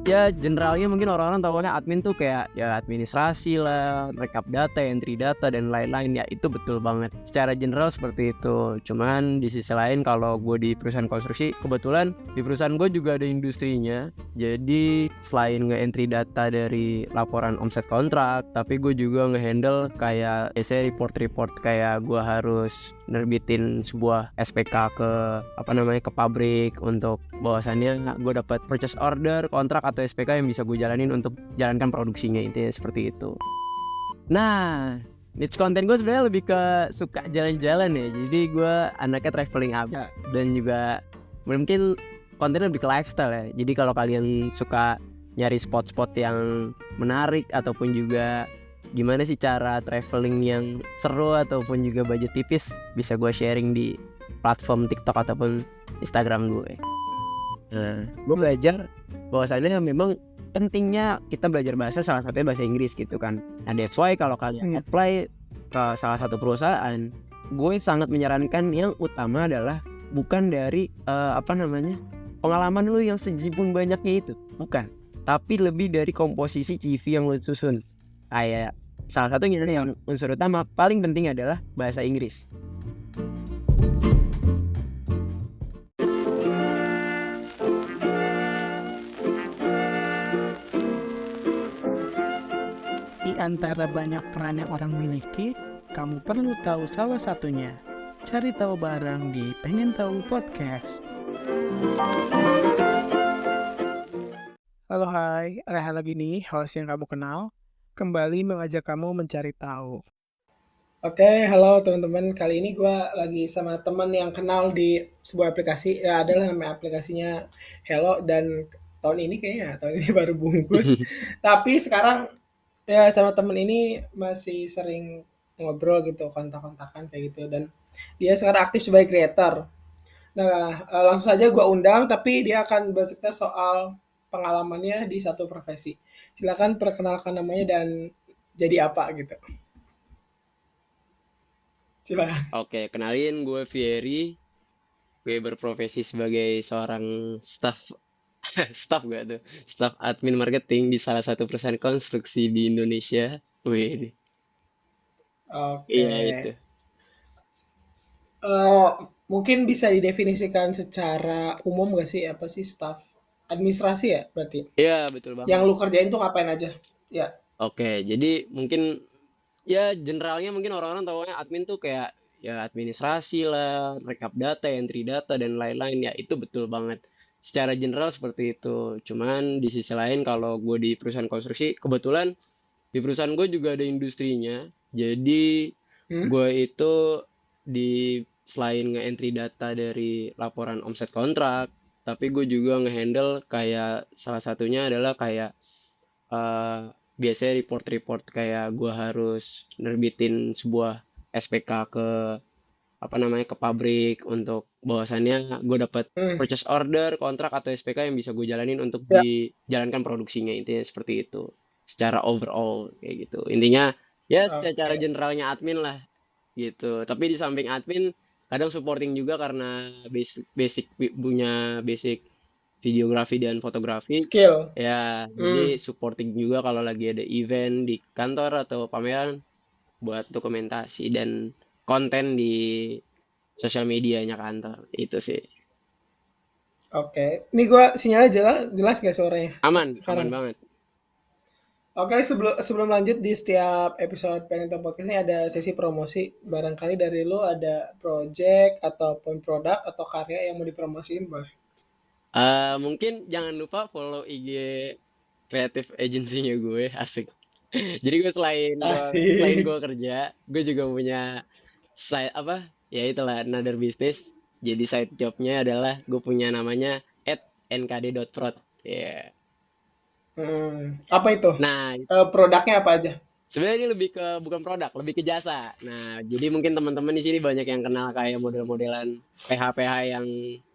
Ya generalnya mungkin orang-orang tahunya admin tuh kayak ya administrasi lah, rekap data, entry data dan lain-lain. Ya itu betul banget. Secara general seperti itu. Cuman di sisi lain kalau gue di perusahaan konstruksi, kebetulan di perusahaan gue juga ada industrinya. Jadi selain nge-entry data dari laporan omset kontrak, tapi gue juga nge-handle kayak report-report kayak gue harus nerbitin sebuah SPK ke pabrik untuk bahwasannya gue dapat purchase order, kontrak atau SPK yang bisa gue jalanin untuk jalankan produksinya, intinya seperti itu. Nah, niche konten gue sebenarnya lebih ke suka jalan-jalan ya. Jadi gue anaknya traveling up dan juga mungkin kontennya lebih ke lifestyle ya. Jadi kalau kalian suka nyari spot-spot yang menarik ataupun juga gimana sih cara traveling yang seru ataupun juga budget tipis, bisa gue sharing di platform TikTok ataupun Instagram gue. Nah, gue belajar bahwasannya memang pentingnya kita belajar bahasa, salah satunya bahasa Inggris gitu kan. Nah that's why kalau kalian apply ke salah satu perusahaan, gue sangat menyarankan yang utama adalah bukan dari pengalaman lu yang sejibun banyaknya itu, bukan, tapi lebih dari komposisi CV yang lu susun. Kayak salah satunya yang unsur utama paling penting adalah bahasa Inggris. Di antara banyak peran yang orang miliki, kamu perlu tahu salah satunya. Cari tahu bareng di Pengen Tahu Podcast. Halo hai, Reha lagi nih, host yang kamu kenal. Kembali mengajak kamu mencari tahu. Oke, halo teman-teman. Kali ini gue lagi sama teman yang kenal di sebuah aplikasi. Ya adalah nama aplikasinya Hello, dan tahun ini baru bungkus. Tapi sekarang ya sama temen ini masih sering ngobrol gitu, kontak-kontakan kayak gitu. Dan dia sekarang aktif sebagai creator. Nah, langsung saja gue undang, tapi dia akan bercerita soal pengalamannya di satu profesi. Silakan perkenalkan namanya dan jadi apa gitu. Silakan. Oke, kenalin gue Fieri. Gue berprofesi sebagai seorang staff admin marketing di salah satu perusahaan konstruksi di Indonesia. Wih, Oke. iya itu. Mungkin bisa didefinisikan secara umum gak sih apa sih staff administrasi ya berarti? Iya, betul banget. Yang lu kerjain tuh ngapain aja? Ya. Oke, jadi mungkin ya generalnya mungkin orang-orang tahunya admin tuh kayak ya administrasi lah, rekap data, entry data dan lain-lain. Ya itu betul banget. Secara general seperti itu. Cuman di sisi lain kalau gue di perusahaan konstruksi, kebetulan di perusahaan gue juga ada industrinya. Jadi gue itu di selain nge-entry data dari laporan omset kontrak, tapi gue juga nge-handle kayak salah satunya adalah kayak biasanya report-report kayak gue harus nerbitin sebuah SPK ke pabrik untuk bahwasannya gue dapat purchase order, kontrak atau SPK yang bisa gue jalanin untuk dijalankan produksinya, intinya seperti itu. Secara overall kayak gitu. Intinya ya secara generalnya admin lah gitu. Tapi di samping admin kadang supporting juga karena punya basic videografi dan fotografi. Skill. Ya, jadi supporting juga kalau lagi ada event di kantor atau pameran buat dokumentasi dan konten di sosial medianya kantor. Itu sih. Oke. Ini gue sinyalnya jelas gak suaranya? Aman sekarang? banget. Oke, sebelum lanjut, di setiap episode Pengen Tahu Podcast ini ada sesi promosi. Barangkali dari lu ada project ataupun produk atau karya yang mau dipromosiin, boleh? Mungkin jangan lupa follow IG kreatif agency-nya gue, asik. Jadi gue selain gue kerja, gue juga punya side ya itulah another business. Jadi side jobnya adalah gue punya namanya @nkd.prod. Ya. Apa itu? Nah, produknya apa aja? sebenarnya ini lebih ke bukan produk, lebih ke jasa. Nah, jadi mungkin teman-teman di sini banyak yang kenal kayak model-modelan PH-PH yang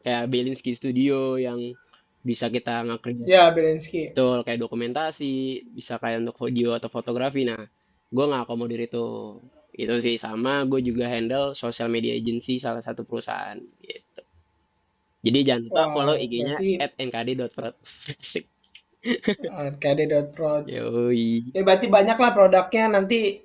kayak Belinsky Studio yang bisa kita nge-create. Ya, Belinsky. Betul, kayak dokumentasi, bisa kayak untuk video atau fotografi. Nah, gue nggak akomodir itu. Itu sih, sama gue juga handle social media agency salah satu perusahaan gitu. Jadi jangan lupa follow IG-nya berarti @nkd.prod. Asik. kd.proj. Yoi. Ya berarti banyak lah produknya nanti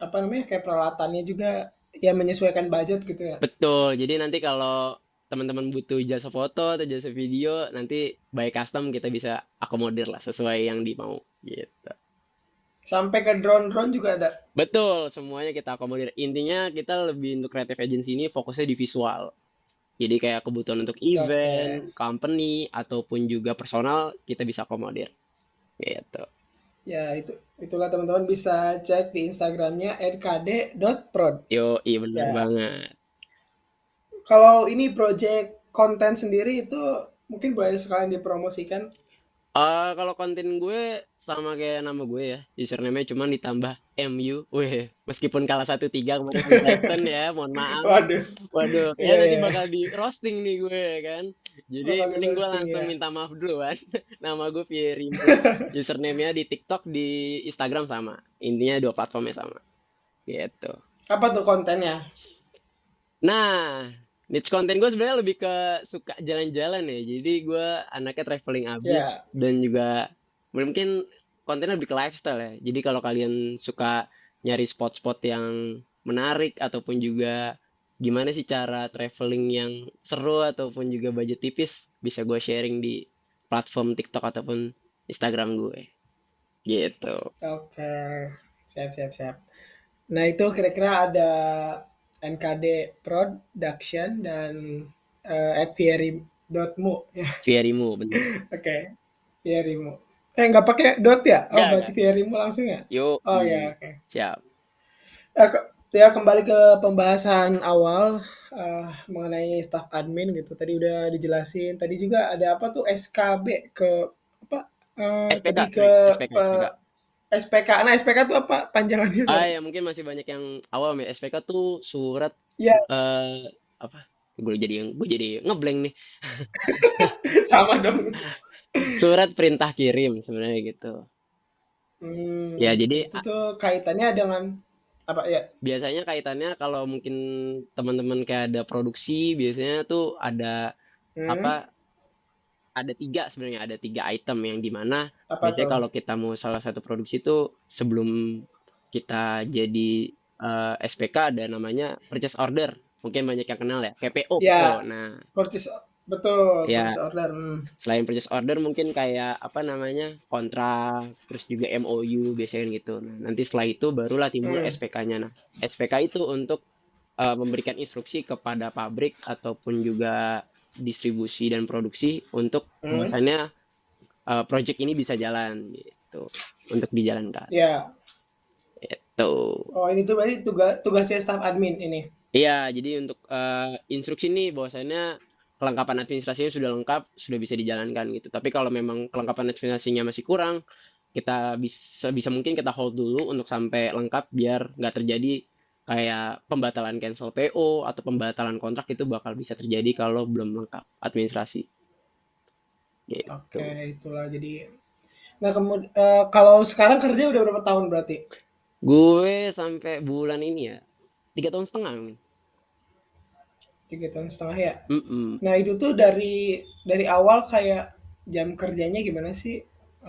apa namanya kayak peralatannya juga ya menyesuaikan budget gitu ya. Betul. Jadi nanti kalau teman-teman butuh jasa foto atau jasa video, nanti by custom kita bisa akomodir lah sesuai yang dimau gitu. Sampai ke drone-drone juga ada. Betul, semuanya kita akomodir. Intinya kita lebih untuk creative agency ini fokusnya di visual. Jadi kayak kebutuhan untuk Oke. event, company, ataupun juga personal, kita bisa akomodir. Gitu. Ya itulah teman-teman bisa cek di Instagramnya @kd.prod. Yo, iya bener Ya, banget. kalau ini project konten sendiri itu mungkin boleh sekalian dipromosikan. Kalau konten gue sama kayak nama gue ya, username-nya cuman ditambah MU. Weh, meskipun kalah 1-3 kemarin lawan Brighton ya, mohon maaf. Waduh. Waduh, kayaknya Iya nanti ya, bakal di roasting nih gue kan. Jadi bakal di mending gue roasting langsung ya. minta maaf dulu kan. Nama gue Fierimu. Username-nya di TikTok, di Instagram sama. Intinya dua platformnya sama. Gitu. Apa tuh kontennya? Nah, niche konten gue sebenarnya lebih ke suka jalan-jalan ya. Jadi gue anaknya traveling abis Ya, dan juga mungkin kontennya lebih ke lifestyle ya. Jadi kalau kalian suka nyari spot-spot yang menarik ataupun juga gimana sih cara traveling yang seru ataupun juga budget tipis, bisa gue sharing di platform TikTok ataupun Instagram gue. Gitu. oke. Siap, siap, siap. Nah, itu kira-kira ada NKD Production dan @fieri.mu ya. Fierimu, bener. Oke, Fierimu. Nggak pakai dot ya? Oh, berarti Enggak. Fierimu langsung ya? Yuk, Oh ya, oke. siap. Ya kembali ke pembahasan awal mengenai staff admin gitu. Tadi udah dijelasin. Tadi juga ada apa tuh SKB ke apa? SPK, Tadi ke sorry. SPK, SPK. SPK. Nah, SPK tuh apa panjangannya? Sorry. Ya mungkin masih banyak yang awam ya. SPK tuh surat Ya, apa? Gue jadi ngeblank nih. sama dong. Surat perintah kirim sebenarnya gitu. Ya jadi Itu tuh kaitannya dengan apa ya? biasanya kaitannya kalau mungkin teman-teman kayak ada produksi, biasanya tuh ada Hmm, apa? Ada tiga sebenarnya, ada tiga item yang dimana apa biasanya tuh? kalau kita mau salah satu produksi itu sebelum kita jadi SPK ada namanya purchase order. Mungkin banyak yang kenal ya, PPO. PO. Ya, Nah, purchase betul, ya purchase order. selain purchase order mungkin kayak apa namanya kontrak, terus juga MOU biasanya gitu. Nah, nanti setelah itu barulah timbul Hmm, SPK-nya. Nah, SPK itu untuk memberikan instruksi kepada pabrik ataupun juga distribusi dan produksi untuk hmm. bahwasannya project ini bisa jalan gitu untuk dijalankan. Ya. Itu. Oh, ini tuh berarti tugasnya staff admin ini. Iya, jadi untuk instruksi nih bahwasannya kelengkapan administrasinya sudah lengkap, sudah bisa dijalankan gitu. Tapi kalau memang kelengkapan administrasinya masih kurang, kita bisa bisa mungkin kita hold dulu untuk sampai lengkap biar nggak terjadi kayak pembatalan cancel PO atau pembatalan kontrak itu bakal bisa terjadi kalau belum lengkap administrasi Oke, gitu. itulah jadi. Nah, kemudian kalau sekarang kerja udah berapa tahun berarti? Gue sampai bulan ini ya 3 tahun setengah. Min. 3 tahun setengah ya. Mm-mm. Nah, itu tuh dari awal kayak jam kerjanya gimana sih?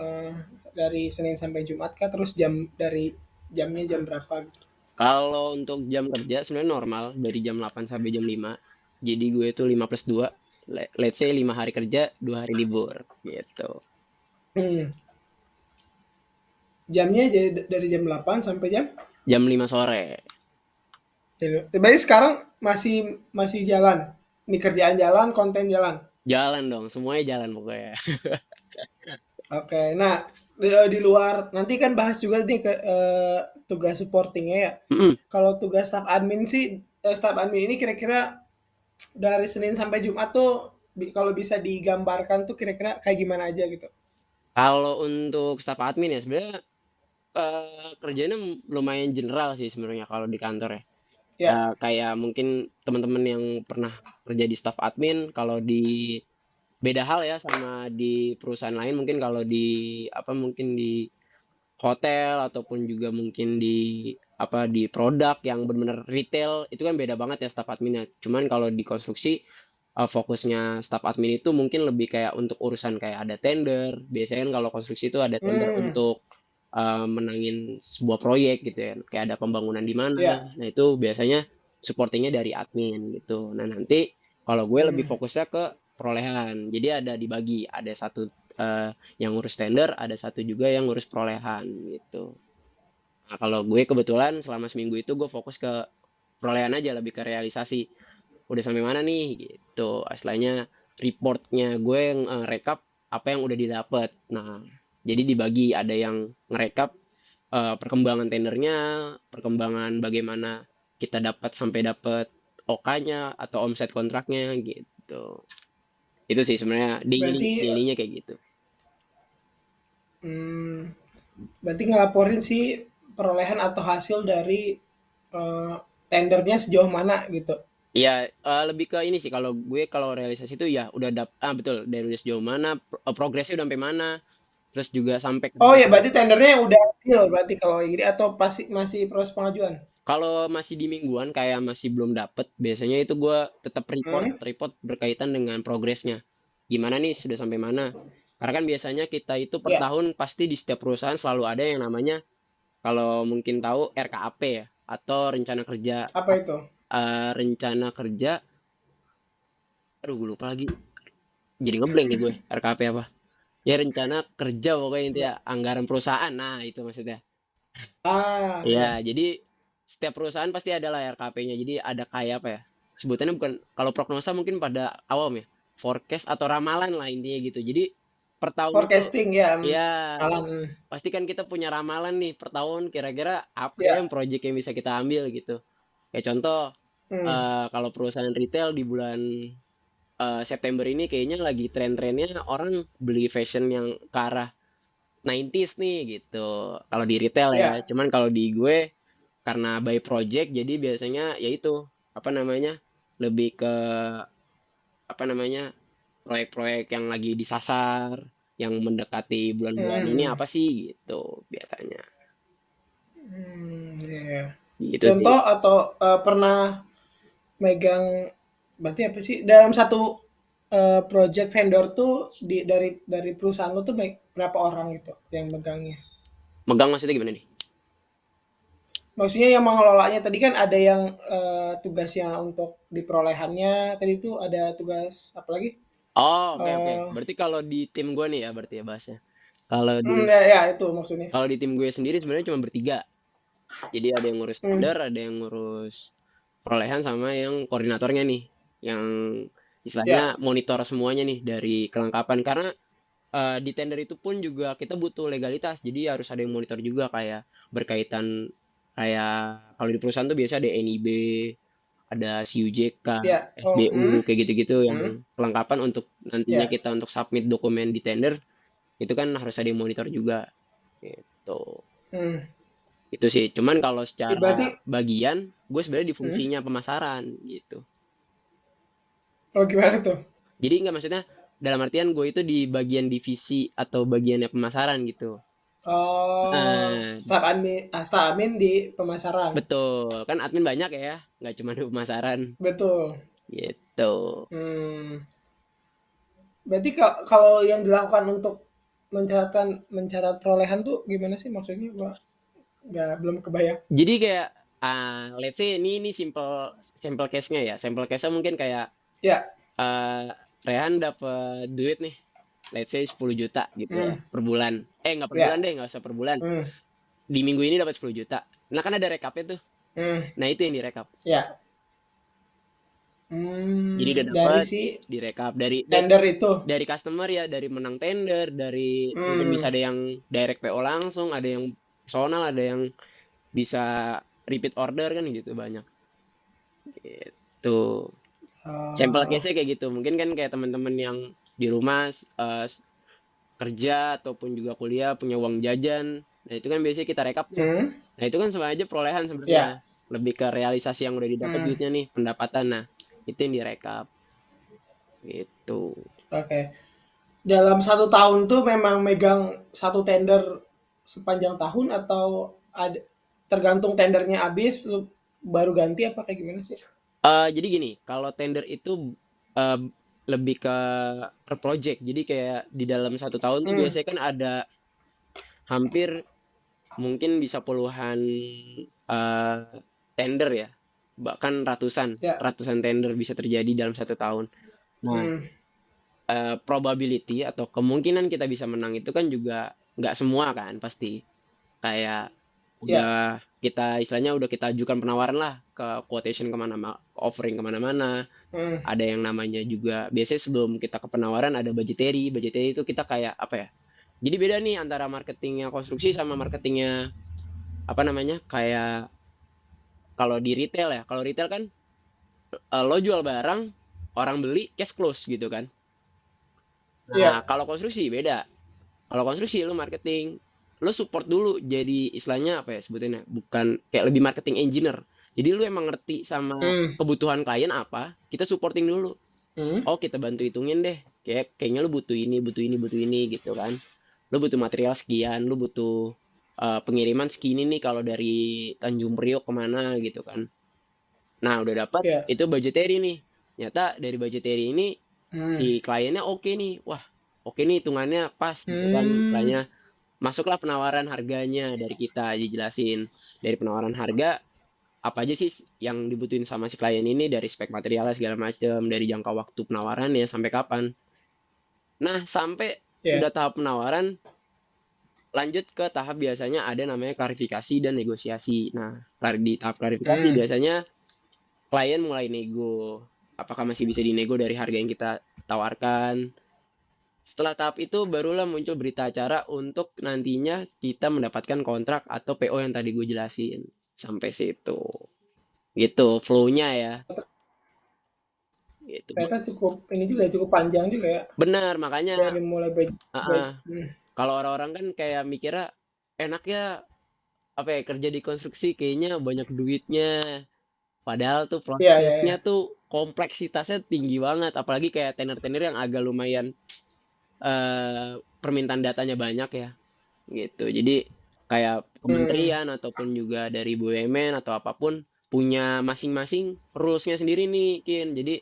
Eh, dari Senin sampai Jumat kah? Terus dari jamnya jam berapa gitu? Kalau untuk jam kerja sebenarnya normal dari jam 8 sampai jam 5. Jadi gue itu 5+2. Let's say 5 hari kerja, 2 hari libur gitu. Hmm, jamnya jadi dari jam 8 sampai jam. Jam 5 sore. Berarti sekarang masih masih jalan. Ini kerjaan jalan, konten jalan. Jalan dong, semuanya jalan pokoknya. Oke, nah di luar nanti kan bahas juga nih ke tugas supportingnya ya. Mm-mm. Kalau tugas staff admin sih, staff admin ini kira-kira dari Senin sampai Jumat tuh kalau bisa digambarkan tuh kira-kira kayak gimana aja gitu. Kalau untuk staf admin ya sebenarnya kerjanya lumayan general sih sebenarnya kalau di kantor ya. Ya, Kayak mungkin teman-teman yang pernah kerja di staf admin, kalau di beda hal ya sama di perusahaan lain mungkin kalau di apa mungkin di hotel ataupun juga mungkin di apa di produk yang benar-benar retail itu kan beda banget ya staf adminnya. Cuman kalau di konstruksi fokusnya staf admin itu mungkin lebih kayak untuk urusan kayak ada tender. Biasanya kan kalau konstruksi itu ada tender Hmm, untuk menangin sebuah proyek gitu ya. Kayak ada pembangunan di mana. ya. Nah, itu biasanya supportingnya dari admin gitu. Nah, nanti kalau gue lebih Hmm. fokusnya ke perolehan. Jadi ada dibagi, ada satu eh, yang ngurus tender, ada satu juga yang ngurus perolehan gitu. Nah, kalau gue kebetulan selama seminggu itu gue fokus ke perolehan aja, lebih ke realisasi. Udah sampai mana nih gitu. Istilahnya reportnya gue yang rekap apa yang udah didapat. Nah, jadi dibagi, ada yang ngerekap perkembangan tendernya, perkembangan bagaimana kita dapat sampai dapat OK-nya atau omset kontraknya gitu. Itu sih sebenarnya Berarti daily-nya kayak gitu. hmm, berarti ngelaporin sih perolehan atau hasil dari eh, tendernya sejauh mana gitu. Ya, lebih ke ini sih kalau gue kalau realisasi itu ya udah betul dari udah sejauh mana, progresnya udah sampai mana, terus juga sampai ke Oh ya, berarti tendernya udah deal berarti kalau kayak gini atau pasti masih proses pengajuan? kalau masih di mingguan kayak masih belum dapet, biasanya itu gue tetap report Hmm? report berkaitan dengan progresnya. Gimana nih sudah sampai mana? Karena kan biasanya kita itu per Ya, tahun pasti di setiap perusahaan selalu ada yang namanya kalau mungkin tahu RKAP ya atau apa itu? rencana kerja. Aduh, gue lupa lagi. Jadi ngeblank nih gue. RKAP apa? Ya rencana kerja pokoknya intinya Ya. anggaran perusahaan. Nah, itu maksudnya. Ah, Ya, ya. jadi setiap perusahaan pasti ada lah RKP-nya. Jadi ada kayak apa ya? Sebutannya bukan kalau prognosa mungkin pada awam ya. Forecast atau ramalan lah intinya gitu. Jadi per tahun itu Forecasting ya, ya malam. pasti kan kita punya ramalan nih per tahun kira-kira apa ya yang Ya. project yang bisa kita ambil gitu. Kayak contoh Hmm. kalau perusahaan retail di bulan September ini kayaknya lagi tren-trennya orang beli fashion yang ke arah 90s nih gitu. Kalau di retail ya. Ya. Cuman kalau di gue karena by project jadi biasanya ya itu apa namanya? Lebih ke apa namanya? Proyek-proyek yang lagi disasar, yang mendekati bulan-bulan ini Hmm. apa sih gitu biasanya. Hmm, ya. Gitu sih. Contoh atau pernah megang berarti apa sih dalam satu project vendor tuh dari perusahaan lo tuh berapa orang gitu yang megangnya? Megang maksudnya gimana nih? Maksudnya yang mengelolanya tadi kan ada yang tugasnya untuk di perolehannya, tadi itu ada tugas apa lagi? Oh, oke oke. Eh, Berarti kalau di tim gue nih ya berarti ya bahasnya. Kalau di ya, ya itu maksudnya. kalau di tim gue sendiri sebenarnya cuma bertiga. Jadi ada yang ngurus Hmm, tender, ada yang ngurus perolehan sama yang koordinatornya nih, yang istilahnya ya, monitor semuanya nih dari kelengkapan. Karena di tender itu pun juga kita butuh legalitas, jadi harus ada yang monitor juga kayak berkaitan kayak kalau di perusahaan tuh biasa ada NIB, ada CUJK, ya. Oh, SBU, kayak gitu-gitu yang hmm, kelengkapan untuk nantinya ya. kita untuk submit dokumen di tender itu kan harus ada yang monitor juga gitu. Hmm. Itu sih. Cuman kalau secara Berarti, bagian, gue sebenarnya di hmm, fungsinya pemasaran gitu. oh gimana tuh? Jadi nggak maksudnya dalam artian gue itu di bagian divisi atau bagiannya pemasaran gitu. Oh, Eh, staf admin di pemasaran. betul. Kan admin banyak ya, nggak cuma di pemasaran Betul. gitu. Hmm. Berarti kalau yang dilakukan untuk mencatat perolehan tuh gimana sih maksudnya? Gua nggak belum kebayang. Jadi kayak let's say ini simple simple case-nya ya. Simple case-nya mungkin kayak Ya. eh Rehan dapat duit nih. Let's say 10 juta gitu ya Hmm. per bulan. Nggak per bulan Ya. deh, nggak usah per bulan. Hmm. Di minggu ini dapat 10 juta. Nah, kan ada rekapnya tuh. Hmm. Nah, itu yang direkap. Ya. Jadi Hmm. udah Dari dapat si direkap tender itu. dari customer ya, dari menang tender, dari mungkin bisa Hmm. ada yang direct PO langsung, ada yang personal, ada yang bisa repeat order kan gitu banyak. Gitu. Sampel Oh. case-nya kayak gitu. Mungkin kan kayak teman-teman yang di rumah kerja ataupun juga kuliah punya uang jajan. Nah, itu kan biasanya kita rekap tuh. Hmm. Nah, itu kan sama aja perolehan Ya. sebenarnya. Lebih ke realisasi yang udah didapat Hmm. duitnya nih, pendapatan. Nah, itu yang direkap gitu. Oke. Dalam satu tahun tuh memang megang satu tender sepanjang tahun atau ada tergantung tendernya habis lu baru ganti apa kayak gimana sih? Jadi gini, kalau tender itu eh, lebih ke per project. Jadi kayak di dalam 1 tahun tuh Hmm, biasanya kan ada hampir mungkin bisa puluhan eh, tender ya, bahkan ratusan ya. ratusan tender bisa terjadi dalam 1 tahun. Nah, Hmm, probability atau kemungkinan kita bisa menang itu kan juga nggak semua kan pasti. Kayak ya. udah kita istilahnya udah kita ajukan penawaran lah ke quotation kemana offering kemana-mana. Hmm, Ada yang namanya juga biasanya sebelum kita ke penawaran ada budgetary itu kita kayak apa ya, jadi beda nih antara marketingnya konstruksi sama marketingnya apa namanya kayak kalau di retail ya, kalau retail kan lo jual barang orang beli cash close gitu kan. Nah iya. kalau konstruksi beda. Kalau konstruksi lu marketing, lu support dulu jadi istilahnya apa ya sebutannya? Bukan kayak lebih marketing engineer. Jadi lu emang ngerti sama Hmm, kebutuhan klien apa, kita supporting dulu. hmm, Oh, kita bantu hitungin deh. Kayaknya lu butuh ini, butuh ini, butuh ini gitu kan. Lu butuh material sekian, lu butuh pengiriman segini nih kalau dari Tanjung Priok kemana gitu kan. Nah, udah dapat iya. itu budgetary nih. Nyata dari budgetary ini Hmm, si kliennya oke nih. Wah, oke nih hitungannya pas gitu kan hmm, istilahnya. Masuklah penawaran harganya dari kita dijelasin. Dari penawaran harga apa aja sih yang dibutuhin sama si klien ini dari spek materialnya segala macam, dari jangka waktu penawarannya sampai kapan. Nah, sampai iya. sudah tahap penawaran, lanjut ke tahap biasanya ada namanya klarifikasi dan negosiasi. Nah, di tahap klarifikasi Hmm, biasanya klien mulai nego. Apakah masih bisa dinego dari harga yang kita tawarkan? Setelah tahap itu barulah muncul berita acara untuk nantinya kita mendapatkan kontrak atau PO yang tadi gue jelasin. Sampai situ. Gitu flow-nya ya. Gitu. ternyata cukup ini juga cukup panjang juga ya. Benar, makanya Dari mulai uh-uh, hmm, kalau orang-orang kan kayak mikirnya enak ya apa ya kerja di konstruksi kayaknya banyak duitnya. Padahal tuh iya, iya, iya. prosesnya tuh kompleksitasnya tinggi banget. Apalagi kayak tender-tender yang agak lumayan permintaan datanya banyak ya. Gitu. Jadi kayak Hmm, kementerian ataupun juga dari BUMN atau apapun punya masing-masing rules-nya sendiri nih, Kin. Jadi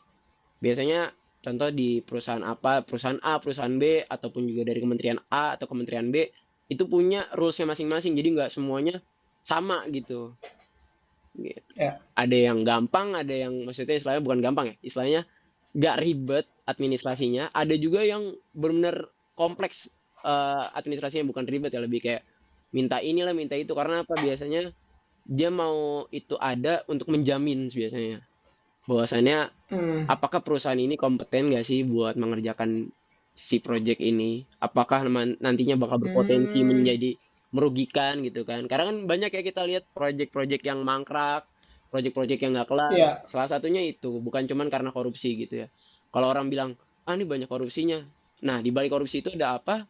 biasanya contoh di perusahaan apa, perusahaan A, perusahaan B, ataupun juga dari kementerian A atau kementerian B, itu punya rules-nya masing-masing. Jadi nggak semuanya sama gitu. Gitu. ya. Ada yang gampang, ada yang maksudnya istilahnya bukan gampang ya, istilahnya nggak ribet administrasinya. Ada juga yang benar-benar kompleks administrasinya bukan ribet ya, lebih kayak minta inilah minta itu karena apa biasanya dia mau itu ada untuk menjamin biasanya bahwasannya Hmm, apakah perusahaan ini kompeten nggak sih buat mengerjakan si project ini? Apakah nantinya bakal berpotensi hmm, menjadi merugikan gitu kan? Karena kan banyak ya kita lihat project-project yang mangkrak, project-project yang nggak kelar. iya. Salah satunya itu bukan cuman karena korupsi gitu ya. Kalau orang bilang, ah ini banyak korupsinya. Nah di balik korupsi itu ada apa?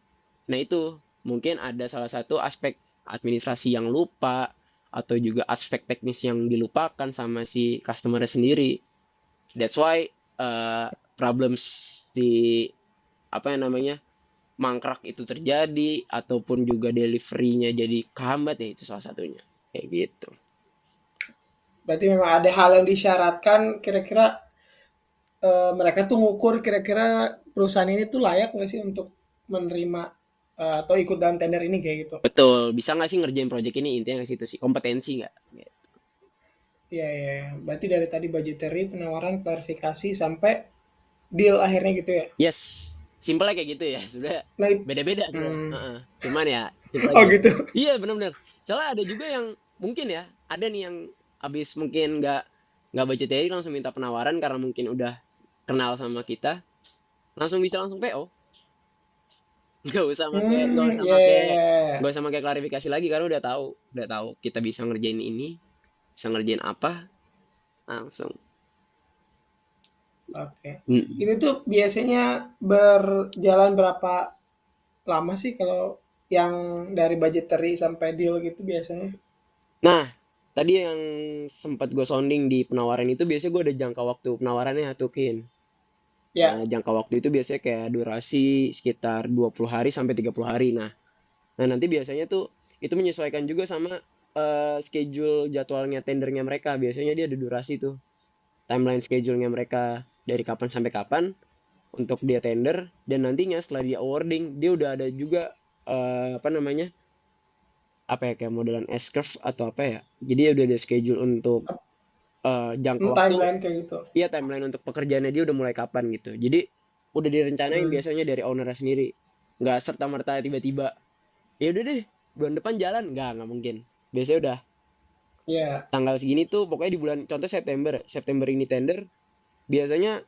Nah itu mungkin ada salah satu aspek administrasi yang lupa atau juga aspek teknis yang dilupakan sama si customer sendiri. That's why problems di apa yang namanya mangkrak itu terjadi ataupun juga deliverynya jadi kehambat ya itu salah satunya kayak gitu. Berarti memang ada hal yang disyaratkan kira-kira mereka tuh ngukur kira-kira perusahaan ini tuh layak nggak sih untuk menerima atau ikut dalam tender ini kayak gitu. Betul, bisa nggak sih ngerjain project ini intinya ke situ sih kompetensi nggak? Iya, iya, iya. Berarti dari tadi budgetary, penawaran, klarifikasi sampai deal akhirnya gitu ya. Yes, simpelnya kayak gitu ya. Sudah Nah, beda-beda sudah. hmm. Cuman ya simpel Oh gitu. gitu. Iya benar-benar. Soalnya ada juga yang mungkin ya, ada nih yang abis mungkin nggak budgetary langsung minta penawaran karena mungkin udah kenal sama kita, langsung bisa langsung PO. Nggak Hmm, usah iya, make iya, iya. nggak usah make klarifikasi lagi karena udah tahu kita bisa ngerjain ini, bisa ngerjain apa, langsung. Oke. Mm. Itu tuh biasanya berjalan berapa lama sih kalau yang dari budgetary sampai deal gitu biasanya? Nah, tadi yang sempat gue sounding di penawaran itu biasanya gue ada jangka waktu penawarannya tuh, Kin. Nah, Ya. jangka waktu itu biasanya kayak durasi sekitar 20 hari sampai 30 hari. Nah, nanti biasanya tuh itu menyesuaikan juga sama schedule jadwalnya tendernya mereka. Biasanya dia ada durasi tuh, timeline schedule-nya mereka. dari kapan sampai kapan untuk dia tender, dan nantinya setelah dia awarding dia udah ada juga apa namanya, apa ya, kayak modelan S-curve atau apa ya. Jadi udah ada schedule untuk jangka waktu, Timeline kayak gitu. iya timeline untuk pekerjaannya dia udah mulai kapan gitu. Jadi udah direncanain Hmm. biasanya dari ownernya sendiri. Nggak serta merta tiba-tiba ya udah deh bulan depan jalan, nggak mungkin. Biasanya udah Ya. tanggal segini tuh pokoknya di bulan contoh September ini tender, biasanya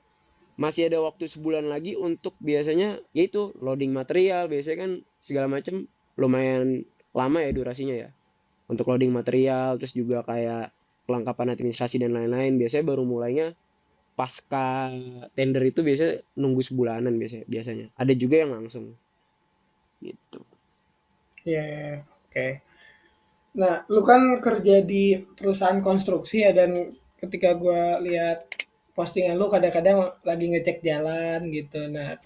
masih ada waktu sebulan lagi untuk biasanya yaitu loading material. Biasanya kan segala macam lumayan lama ya durasinya ya untuk loading material, terus juga kayak kelengkapan administrasi dan lain-lain. Biasanya baru mulainya pasca tender itu, biasanya nunggu sebulanan biasanya. Ada juga yang langsung gitu. Ya, oke. Nah, lu kan kerja di perusahaan konstruksi ya, dan ketika gue lihat postingan lu kadang-kadang lagi ngecek jalan gitu. Nah,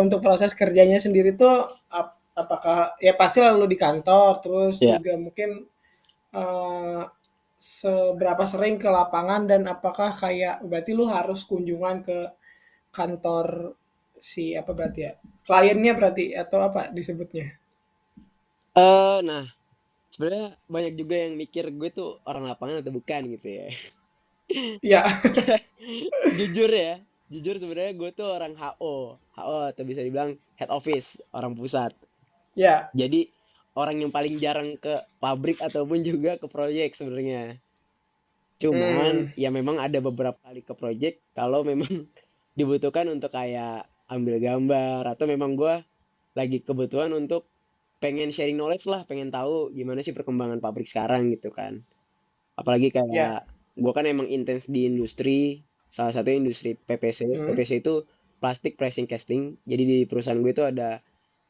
untuk proses kerjanya sendiri tuh apakah ya pasti lalu di kantor, terus Ya, juga mungkin eh, seberapa sering ke lapangan, dan apakah kayak berarti lu harus kunjungan ke kantor si apa berarti ya? Kliennya berarti atau apa disebutnya? nah sebenarnya banyak juga yang mikir gue tuh orang lapangan atau bukan gitu ya. Iya. Jujur ya, jujur sebenarnya gue tuh orang HO atau bisa dibilang head office, orang pusat. Ya. Jadi orang yang paling jarang ke pabrik ataupun juga ke proyek sebenarnya. Cuman Hmm. ya memang ada beberapa kali ke proyek kalau memang dibutuhkan untuk kayak ambil gambar, atau memang gue lagi kebutuhan untuk pengen sharing knowledge lah, pengen tahu gimana sih perkembangan pabrik sekarang gitu kan. Apalagi Ya. kayak gue kan emang intens di industri, salah satu industri PPC. Hmm. PPC itu plastic pressing casting. Jadi di perusahaan gue itu ada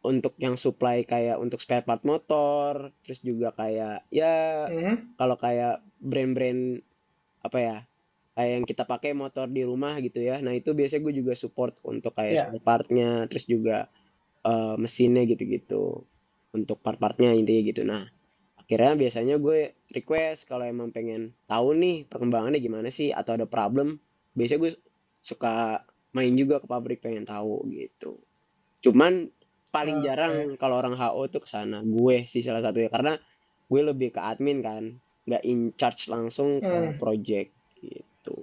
untuk yang supply kayak untuk spare part motor, terus juga kayak ya Hmm. kalau kayak brand-brand apa ya, kayak yang kita pakai motor di rumah gitu ya. Nah itu biasanya gue juga support untuk kayak Ya. spare partnya, terus juga mesinnya gitu-gitu, untuk part-partnya intinya gitu. Nah akhirnya biasanya gue request kalau emang pengen tahu nih perkembangannya gimana sih atau ada problem, biasanya gue suka main juga ke pabrik pengen tahu gitu. Cuman paling Oke. jarang kalau orang HO tuh ke sana. Gue sih salah satunya karena gue lebih ke admin kan, nggak in charge langsung ke Hmm. project gitu.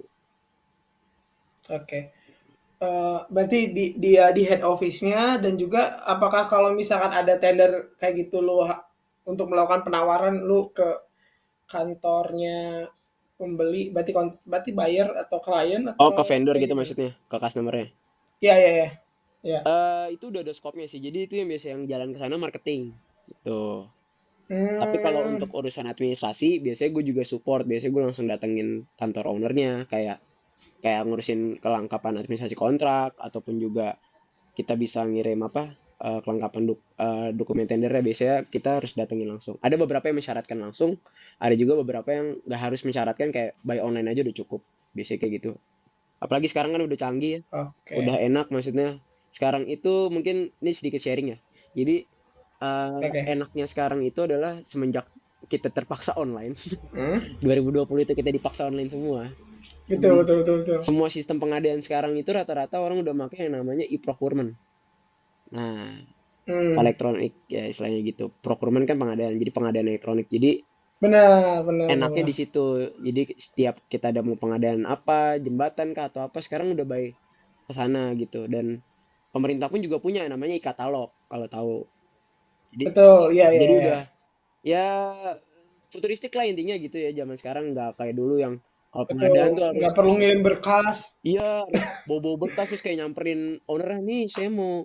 Oke. Berarti dia di head office-nya, dan juga apakah kalau misalkan ada tender kayak gitu lu untuk melakukan penawaran lu ke kantornya pembeli, berarti berarti buyer atau klien Oh, ke atau vendor kayak gitu gimana? maksudnya, ke customernya. Iya, iya, iya. Iya. Itu udah ada scope-nya sih. Jadi itu yang biasa yang jalan ke sana marketing gitu. Tapi kalau untuk Hmm. urusan administrasi, biasanya gue juga support. Biasanya gue langsung datengin kantor ownernya, kayak kayak ngurusin kelengkapan administrasi kontrak, ataupun juga kita bisa ngirim apa kelengkapan dokumen tendernya. Biasanya kita harus datengin langsung. Ada beberapa yang mensyaratkan langsung, ada juga beberapa yang nggak harus mensyaratkan, kayak by online aja udah cukup. Biasanya kayak gitu. Apalagi sekarang kan udah canggih ya, udah Oke. enak maksudnya. Sekarang itu mungkin ini sedikit sharing ya. Jadi Oke. enaknya sekarang itu adalah semenjak kita terpaksa online. Hmm. 2020 itu kita dipaksa online semua. Betul, betul, betul, betul. Semua sistem pengadaan sekarang itu rata-rata orang udah pakai yang namanya e-procurement. Nah, Hmm. elektronik ya istilahnya gitu. Procurement kan pengadaan, jadi pengadaan elektronik. Jadi Benar, benar, enaknya benar. di situ. Jadi setiap kita ada mau pengadaan apa, jembatan kah atau apa, sekarang udah baik ke sana gitu. Dan pemerintah pun juga punya namanya e-katalog kalau tahu. Jadi Betul. Iya, iya, jadi iya. udah ya futuristik lah intinya gitu ya, zaman sekarang nggak kayak dulu yang kalau Betul. pengadaan tuh harus Nggak perlu ngirim berkas. iya harus bawa berkas terus kayak nyamperin owner, nih saya mau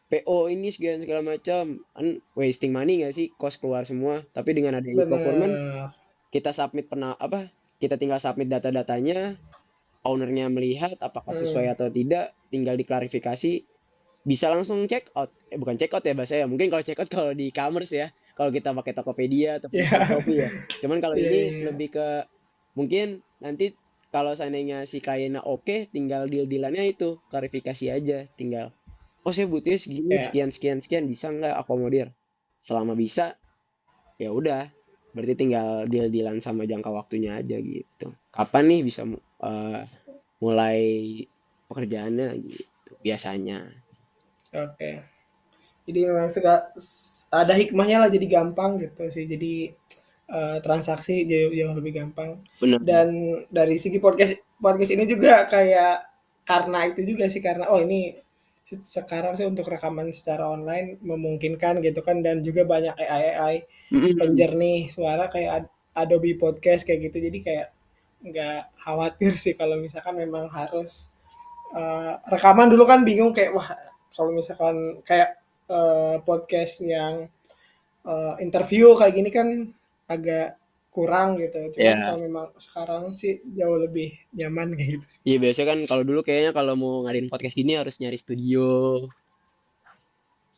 PO ini segala macam, kan wasting money nggak sih, cost keluar semua. Tapi dengan ada e-procurement Benar. kita submit apa, kita tinggal submit data-datanya, ownernya melihat apakah sesuai Hmm. atau tidak, tinggal diklarifikasi, bisa langsung check out. Bukan check out ya bahasa ya, mungkin kalau check out kalau di e-commerce ya, kalau kita pakai Tokopedia ataupun Iya. juga Shopee ya. Cuman kalau Iya, iya, ini iya. lebih ke mungkin nanti kalau seandainya si kliennya oke, tinggal deal-dealannya itu klarifikasi aja, tinggal oh saya butuhnya segini, Iya. sekian sekian sekian, bisa nggak akomodir. Selama bisa ya udah, berarti tinggal deal-dealan sama jangka waktunya aja gitu, kapan nih bisa mulai pekerjaannya gitu biasanya. Oke. Jadi memang ada hikmahnya lah jadi gampang gitu sih. Jadi transaksi jauh, jauh lebih gampang. Benar. Dan dari segi podcast podcast ini juga kayak karena itu juga sih karena oh ini sekarang sih untuk rekaman secara online memungkinkan gitu kan dan juga banyak AI Mm-mm. penjernih suara kayak Adobe Podcast kayak gitu. Jadi kayak nggak khawatir sih kalau misalkan memang harus rekaman dulu kan bingung kayak wah kalau misalkan kayak podcast yang interview kayak gini kan agak kurang gitu. Cuman Ya, kalau memang sekarang sih jauh lebih nyaman kayak gitu sih. iya biasanya kan kalau dulu kayaknya kalau mau ngadain podcast gini harus nyari studio,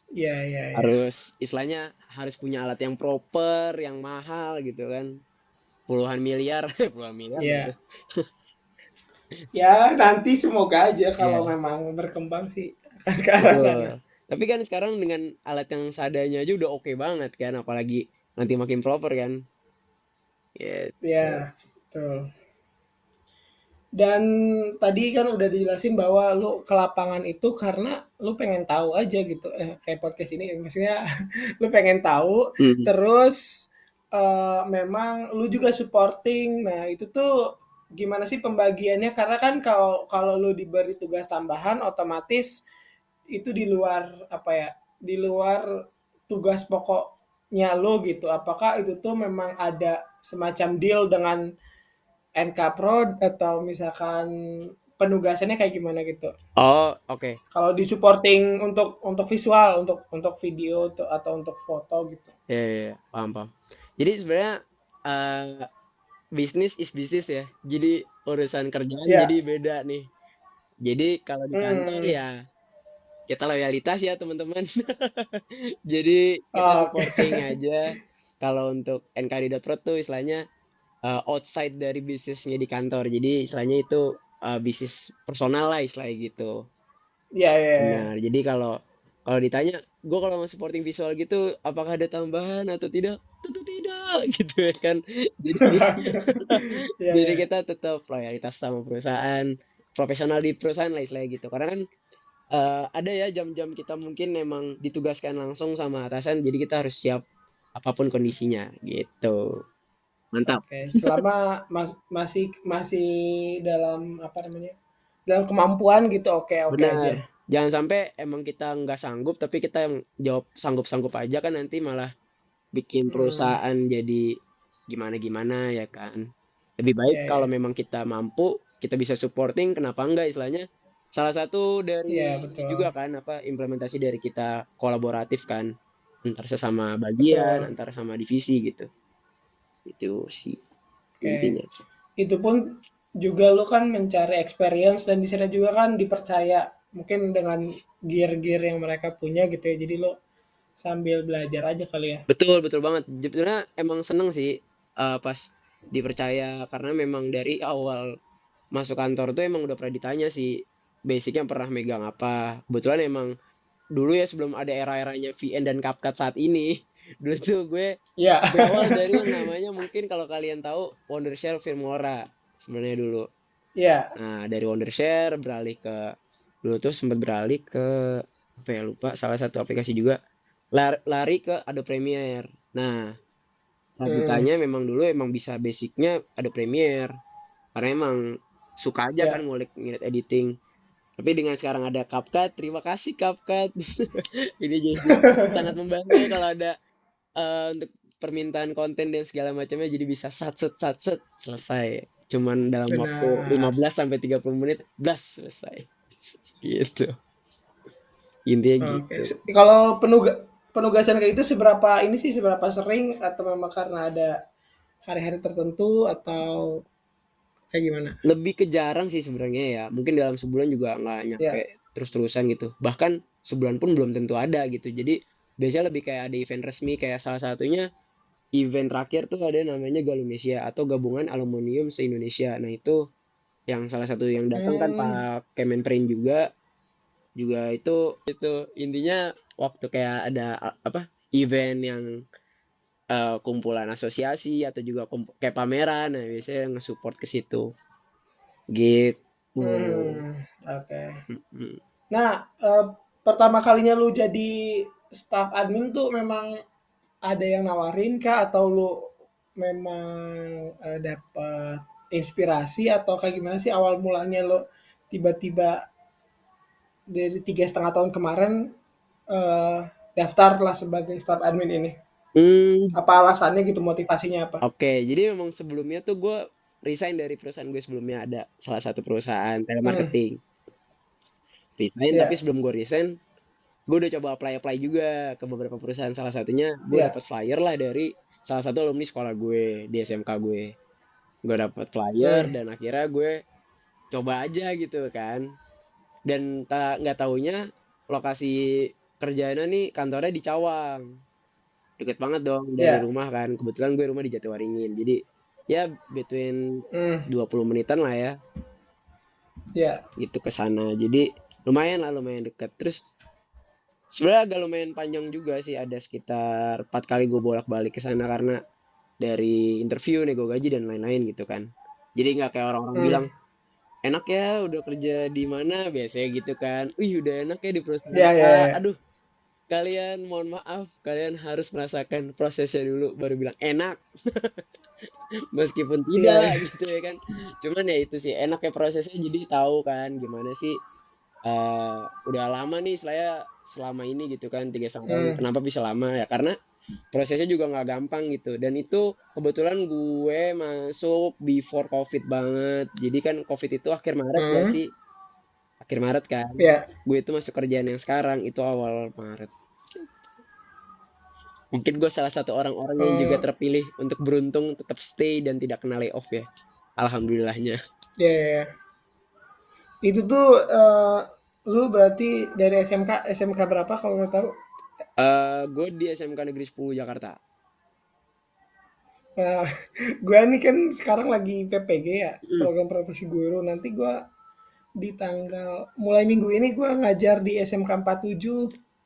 Iya, iya, iya. harus istilahnya harus punya alat yang proper, yang mahal gitu kan. Puluhan miliar, puluhan miliar nggak tuh? Iya. Ya nanti semoga aja kalau Iya, memang berkembang sih akan ke arah sana. betul. Tapi kan sekarang dengan alat yang seadanya aja udah oke banget kan, apalagi nanti makin proper kan. Gitu. Ya, betul. Dan tadi kan udah dijelasin bahwa lu ke lapangan itu karena lu pengen tahu aja gitu, kayak podcast ini maksudnya lu pengen tahu, Hmm. terus, memang lu juga supporting. Nah itu tuh gimana sih pembagiannya? Karena kan kalau kalau lu diberi tugas tambahan otomatis itu di luar apa ya, di luar tugas pokoknya lu gitu. Apakah itu tuh memang ada semacam deal dengan NK-Prod atau misalkan penugasannya kayak gimana gitu? Oh, oke. Kalau di supporting untuk visual, untuk video atau untuk foto gitu. Ya, ya, ya. Paham, paham. Jadi sebenarnya eh bisnis is bisnis ya. Jadi urusan kerjaan jadi Ya, beda nih. Jadi kalau di kantor hmm, ya kita loyalitas ya teman-teman. Jadi kita oke. supporting aja. Kalau untuk NKD.Pro tuh istilahnya outside dari bisnisnya di kantor. Jadi istilahnya itu bisnis personal lah istilahnya gitu. Ya, ya, Benar. ya. Jadi kalau kalau ditanya, gue kalau mau supporting visual gitu, apakah ada tambahan atau tidak? Tentu tidak, gitu ya kan. Jadi Ya, jadi ya. kita tetap loyalitas sama perusahaan, profesional di perusahaan lah istilahnya gitu. Karena kan ada ya jam-jam kita mungkin memang ditugaskan langsung sama atasan, jadi kita harus siap apapun kondisinya gitu. Mantap. Oke, selama masih masih dalam apa namanya? Dalam kemampuan gitu oke-oke Benar. aja. Jangan sampai emang kita nggak sanggup, tapi kita yang jawab sanggup-sanggup aja kan nanti malah bikin Hmm, perusahaan jadi gimana-gimana ya kan. Lebih baik ya, kalau ya. memang kita mampu, kita bisa supporting, kenapa enggak istilahnya. Salah satu Iya, dari ini betul. juga kan apa implementasi dari kita kolaboratif kan antar sesama bagian, Betul. antar sama divisi gitu. Itu sih Oke. intinya. Itu pun juga lu kan mencari experience dan di sana juga kan dipercaya mungkin dengan gear-gear yang mereka punya gitu ya. Jadi lu sambil belajar aja kali ya. Betul, betul banget. Sebenarnya emang seneng sih pas dipercaya karena memang dari awal masuk kantor tuh emang udah pernah ditanya sih basicnya pernah megang apa. Kebetulan emang dulu ya sebelum ada era-eranya VN dan CapCut saat ini, dulu tuh gue Iya. berawal dari yang namanya mungkin kalau kalian tahu Wondershare Filmora sebenarnya dulu. Iya. Nah, dari Wondershare beralih ke dulu tuh sempat beralih ke apa ya lupa salah satu aplikasi juga lari ke Adobe Premiere. Nah, saat Hmm. ditanya memang dulu emang bisa basicnya Adobe Premiere karena emang suka aja kan Iya. ngulik ngeliat editing. Tapi dengan sekarang ada CapCut, terima kasih CapCut. Ini jadi sangat membantu kalau ada untuk permintaan konten dan segala macamnya jadi bisa satset selesai. Cuman dalam waktu Benar. 15 sampai 30 menit blas selesai. Gitu. Intinya Oke. gitu. Kalau penugasan kayak itu seberapa ini sih seberapa sering atau memang karena ada hari-hari tertentu atau kayak gimana? Lebih ke jarang sih sebenarnya ya. Mungkin dalam sebulan juga nggak nyampe Ya. terus-terusan gitu. Bahkan sebulan pun belum tentu ada gitu. Jadi biasanya lebih kayak ada event resmi kayak salah satunya event terakhir tuh ada namanya Galumesia atau Gabungan Aluminium se-Indonesia. Nah, itu yang salah satu yang datang kan Hmm. Pak Kemenperin juga juga itu intinya waktu kayak ada apa event yang kumpulan asosiasi atau juga kayak pameran nah biasanya nge-support ke situ gitu gitu. Oke. Mm-mm. Nah, pertama kalinya lu jadi staff admin tuh memang ada yang nawarin kah atau lu memang dapat inspirasi atau kayak gimana sih awal mulanya lo tiba-tiba dari 3,5 tahun kemarin eh, daftar lah sebagai staff admin ini? Hmm, Apa alasannya gitu, motivasinya apa? oke, jadi memang sebelumnya tuh gue resign dari perusahaan gue sebelumnya, ada salah satu perusahaan Hmm, telemarketing. Resign, tapi ya, sebelum gue resign, gue udah coba apply juga ke beberapa perusahaan. Salah satunya gue ya. dapat flyer lah dari salah satu alumni sekolah gue di SMK gue. Gue dapat flyer Hmm, dan akhirnya gue coba aja gitu kan. Dan nggak taunya lokasi kerjanya nih kantornya di Cawang, deket banget dong dari ya. rumah kan. Kebetulan gue rumah di Jatiwaringin, jadi ya between Hmm, 20 menitan lah ya ya. gitu ke sana. Jadi lumayan lah, lumayan deket. Terus sebenarnya agak lumayan panjang juga sih, ada sekitar 4 kali gue bolak-balik ke sana karena dari interview, nego gaji dan lain-lain gitu kan. Jadi nggak kayak orang-orang bilang Hmm, enak ya udah kerja di mana biasanya gitu kan. Wih, udah enak ya di perusahaan ya, ya, A. ya. Aduh, kalian mohon maaf, kalian harus merasakan prosesnya dulu baru bilang enak. Meskipun Iya, tidak ya. gitu ya kan. Cuman ya itu sih enaknya prosesnya, jadi tahu kan gimana sih udah lama nih saya selama ini gitu kan, 3,5 tahun. Hmm, Kenapa bisa lama ya? Karena prosesnya juga nggak gampang gitu. Dan itu kebetulan gue masuk before COVID banget. Jadi kan COVID itu akhir Maret ya hmm, sih? Akhir Maret kan. ya. Gue itu masuk kerjaan yang sekarang itu awal Maret. Mungkin gue salah satu orang-orang yang juga Oh, terpilih untuk beruntung tetap stay dan tidak kena layoff ya. Alhamdulillahnya. ya, ya, ya. Itu tuh lu berarti dari SMK berapa kalau lo tahu? Gue di SMK Negeri 10 Jakarta. Nah, gua nih kan sekarang lagi PPG ya, Mm, program profesi guru. Nanti gua di tanggal mulai minggu ini gua ngajar di SMK 47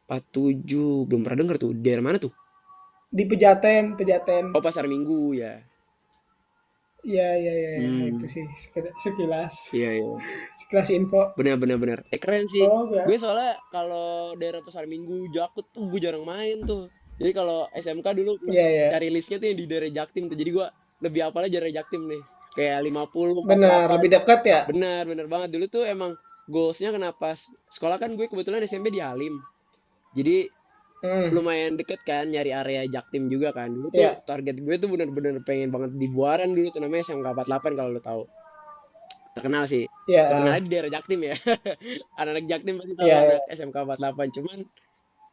47, belum pernah denger tuh. Daerah mana tuh? di Pejaten, Pejaten. Oh, Pasar Minggu ya. Iya, iya, iya, iya, itu Hmm, sih sekilas, iya iya. sekilas info. Benar benar benar. Keren sih. Oh, ya. Gue soalnya kalau daerah Pasar Minggu, Jakut tuh gue jarang main tuh. Jadi kalau SMK dulu gue Iya, iya. cari listnya tuh yang di daerah Jaktim tuh. Jadi gue lebih apalnya daerah Jaktim nih. Kayak 50, Benar, 48. lebih dekat ya. Benar, benar banget. Dulu tuh emang goalsnya kenapa sekolah kan gue kebetulan SMP di Halim. Jadi Hmm, lumayan deket kan, nyari area Jaktim juga kan. Dulu tuh ya. target gue tuh bener-bener pengen banget di Buaran, dulu tuh namanya SMK 48 kalau lo tahu. Terkenal sih. Iya, Terkenal di daerah Jaktim ya. Anak-anak Jaktim pasti tahu iya, lah iya. anak SMK 48. Cuman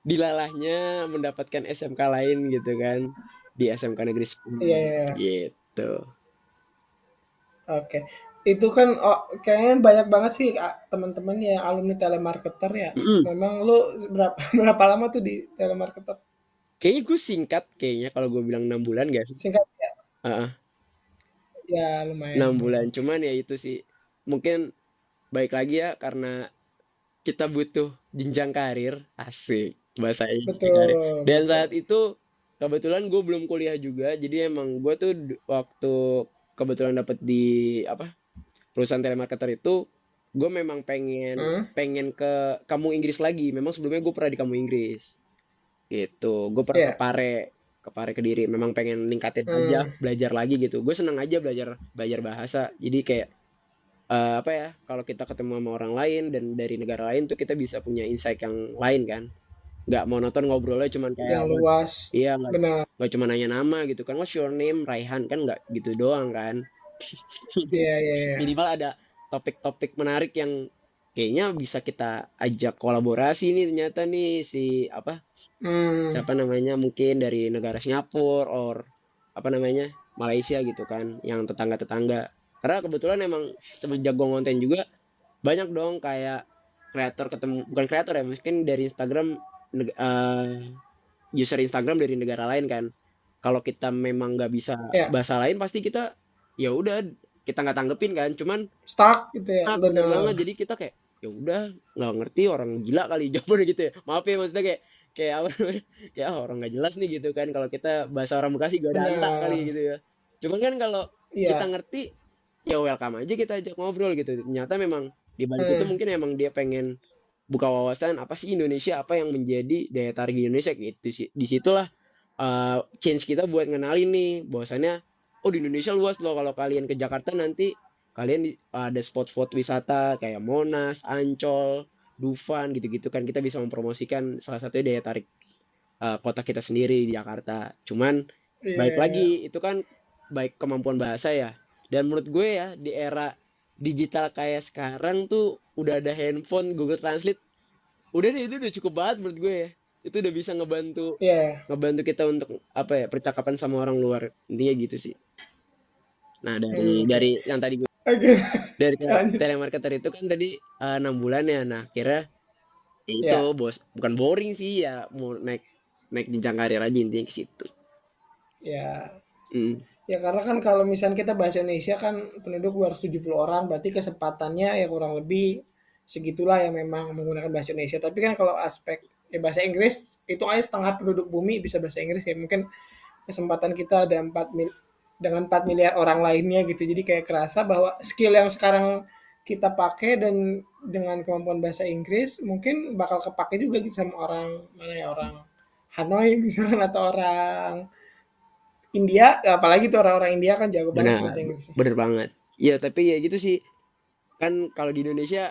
dilalahnya mendapatkan SMK lain gitu kan. Di SMK Negeri Iya, 10. iya, iya. Gitu. Oke. Itu kan kayaknya banyak banget sih teman-teman yang alumni telemarketer ya. Mm-mm. Memang lu berapa berapa lama tuh di telemarketer? Kayaknya gue singkat kayaknya kalau gue bilang 6 bulan gak sih? Singkat ya? Heeh, Ya, lumayan, 6 bulan. lumayan. Cuman ya itu sih. Mungkin baik lagi ya karena kita butuh jenjang karir, asik bahasanya jenjang karir. Betul, Dan saat betul. itu kebetulan gue belum kuliah juga, jadi emang gue tuh waktu kebetulan dapet di apa perusahaan telemarketer itu, gue memang pengen Hmm? pengen ke kampung Inggris lagi. Memang sebelumnya gue pernah di kampung Inggris gitu. Gue pernah Ya. ke Pare Kediri. Memang pengen ningkatin aja, Hmm. belajar lagi gitu. Gue senang aja belajar belajar bahasa. Jadi kayak apa ya, kalau kita ketemu sama orang lain dan dari negara lain tuh kita bisa punya insight yang lain kan, nggak monoton ngobrolnya cuman kayak Yang luas. iya, Benar. nggak cuma nanya nama gitu kan, what's your name, Raihan, kan nggak gitu doang kan. Iya, iya, iya. Minimal ada topik-topik menarik yang kayaknya bisa kita ajak kolaborasi nih, ternyata nih si apa, Hmm. siapa namanya, mungkin dari negara Singapura or apa namanya, Malaysia gitu kan, yang tetangga-tetangga. Karena kebetulan emang semenjak gue ngonten juga banyak dong kayak kreator ketemu, bukan kreator ya, mungkin dari Instagram, user Instagram dari negara lain kan. Kalau kita memang nggak bisa Ya. bahasa lain pasti kita ya udah, kita nggak tanggepin kan. Cuman Stuck gitu ya. bener banget, Benar. jadi kita kayak ya udah, nggak ngerti, orang gila kali jawabannya gitu ya, maaf ya, maksudnya kayak kayak apa namanya, kayak orang nggak jelas nih gitu kan, kalau kita bahasa orang Bekasi gak ada anta kali Benar. gitu ya. Cuman kan kalau kita Iya. ngerti, ya welcome aja kita ajak ngobrol gitu. Ternyata memang di balik itu Hmm, mungkin emang dia pengen buka wawasan apa sih Indonesia, apa yang menjadi daya tarik di Indonesia gitu sih. Disitulah change kita buat ngenalin nih bahwasannya oh di Indonesia luas loh, kalau kalian ke Jakarta nanti kalian ada spot-spot wisata kayak Monas, Ancol, Dufan gitu-gitu kan, kita bisa mempromosikan salah satunya daya tarik kota kita sendiri di Jakarta. Cuman iya, baik iya. lagi itu kan baik kemampuan bahasa ya. Dan menurut gue ya di era digital kayak sekarang tuh udah ada handphone, Google Translate, udah deh itu udah cukup banget menurut gue ya. Itu udah bisa ngebantu Iya. ngebantu kita untuk apa ya percakapan sama orang luar, intinya gitu sih. Nah Hmm, oke. dari yang tadi gue Oke, dari lanjut. telemarketer itu kan tadi 6 bulan ya. Nah kira itu Ya, bos bukan boring sih ya, mau naik naik jenjang karir aja intinya ke situ. ya. Mm. Ya karena kan kalau misalnya kita bahasa Indonesia kan penduduk 270 orang, berarti kesempatannya ya kurang lebih segitulah yang memang menggunakan bahasa Indonesia. Tapi kan kalau aspek bahasa Inggris itu aja setengah penduduk bumi bisa bahasa Inggris ya. Mungkin kesempatan kita ada dengan 4 miliar orang lainnya gitu. Jadi kayak kerasa bahwa skill yang sekarang kita pakai dan dengan kemampuan bahasa Inggris mungkin bakal kepake juga gitu sama orang mana ya, orang Hanoi misalkan atau orang India, apalagi tuh orang-orang India kan jago banget Benar, bahasa Inggrisnya. bener banget. Ya tapi ya gitu sih. Kan kalau di Indonesia,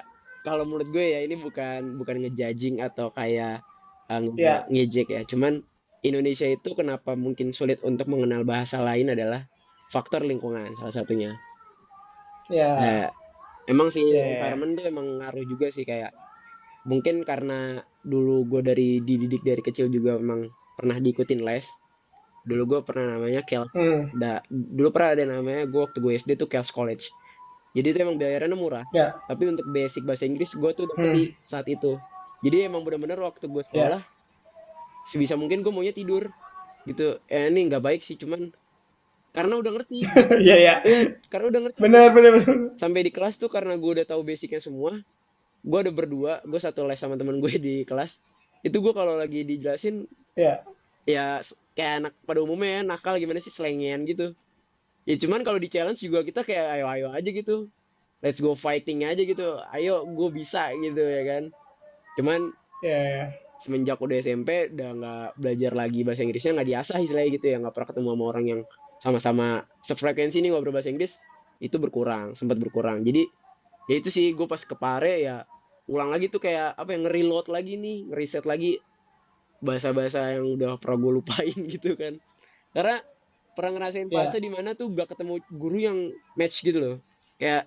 kalau menurut gue ya ini bukan ngejudging atau kayak Ya, ngejek ya. Cuman Indonesia itu kenapa mungkin sulit untuk mengenal bahasa lain adalah faktor lingkungan salah satunya. ya, Ya, emang sih ya, ya. environment tuh emang ngaruh juga sih, kayak mungkin karena dulu gue dari dididik dari kecil juga memang pernah diikutin les. Dulu gue pernah namanya Kels. Hmm, Dulu pernah ada namanya gue waktu gue SD tuh Kels College. Jadi itu emang bayarannya murah. ya, Tapi untuk basic bahasa Inggris gue tuh udah ngerti hmm, saat itu. Jadi emang bener-bener waktu gue ya. sekolah sebisa mungkin gue maunya tidur gitu. Ini nggak baik sih, cuman karena udah ngerti. Iya, ya. Iya, karena udah ngerti. Benar, benar, benar. Sampai di kelas tuh karena gue udah tahu basicnya semua. Gue ada berdua, gue satu les sama temen gue di kelas. Itu gue kalau lagi dijelasin Ya, ya kayak anak pada umumnya ya, nakal gimana sih, selengean gitu. Ya cuman kalau di challenge juga kita kayak ayo-ayo aja gitu. Let's go fighting aja gitu. Ayo gue bisa gitu ya kan. Cuman ya, ya. semenjak udah SMP udah nggak belajar lagi bahasa Inggrisnya, nggak diasah istilahnya gitu ya, nggak pernah ketemu sama orang yang sama-sama sefrekuensi nih ngobrol bahasa Inggris, itu berkurang, sempat berkurang. Jadi ya itu sih, gue pas ke Pare ya ulang lagi tuh kayak apa yang nge-reload lagi nih, ngeriset lagi bahasa-bahasa yang udah pernah gue lupain gitu kan. Karena pernah ngerasain fase Ya, di mana tuh gak ketemu guru yang match gitu loh. Kayak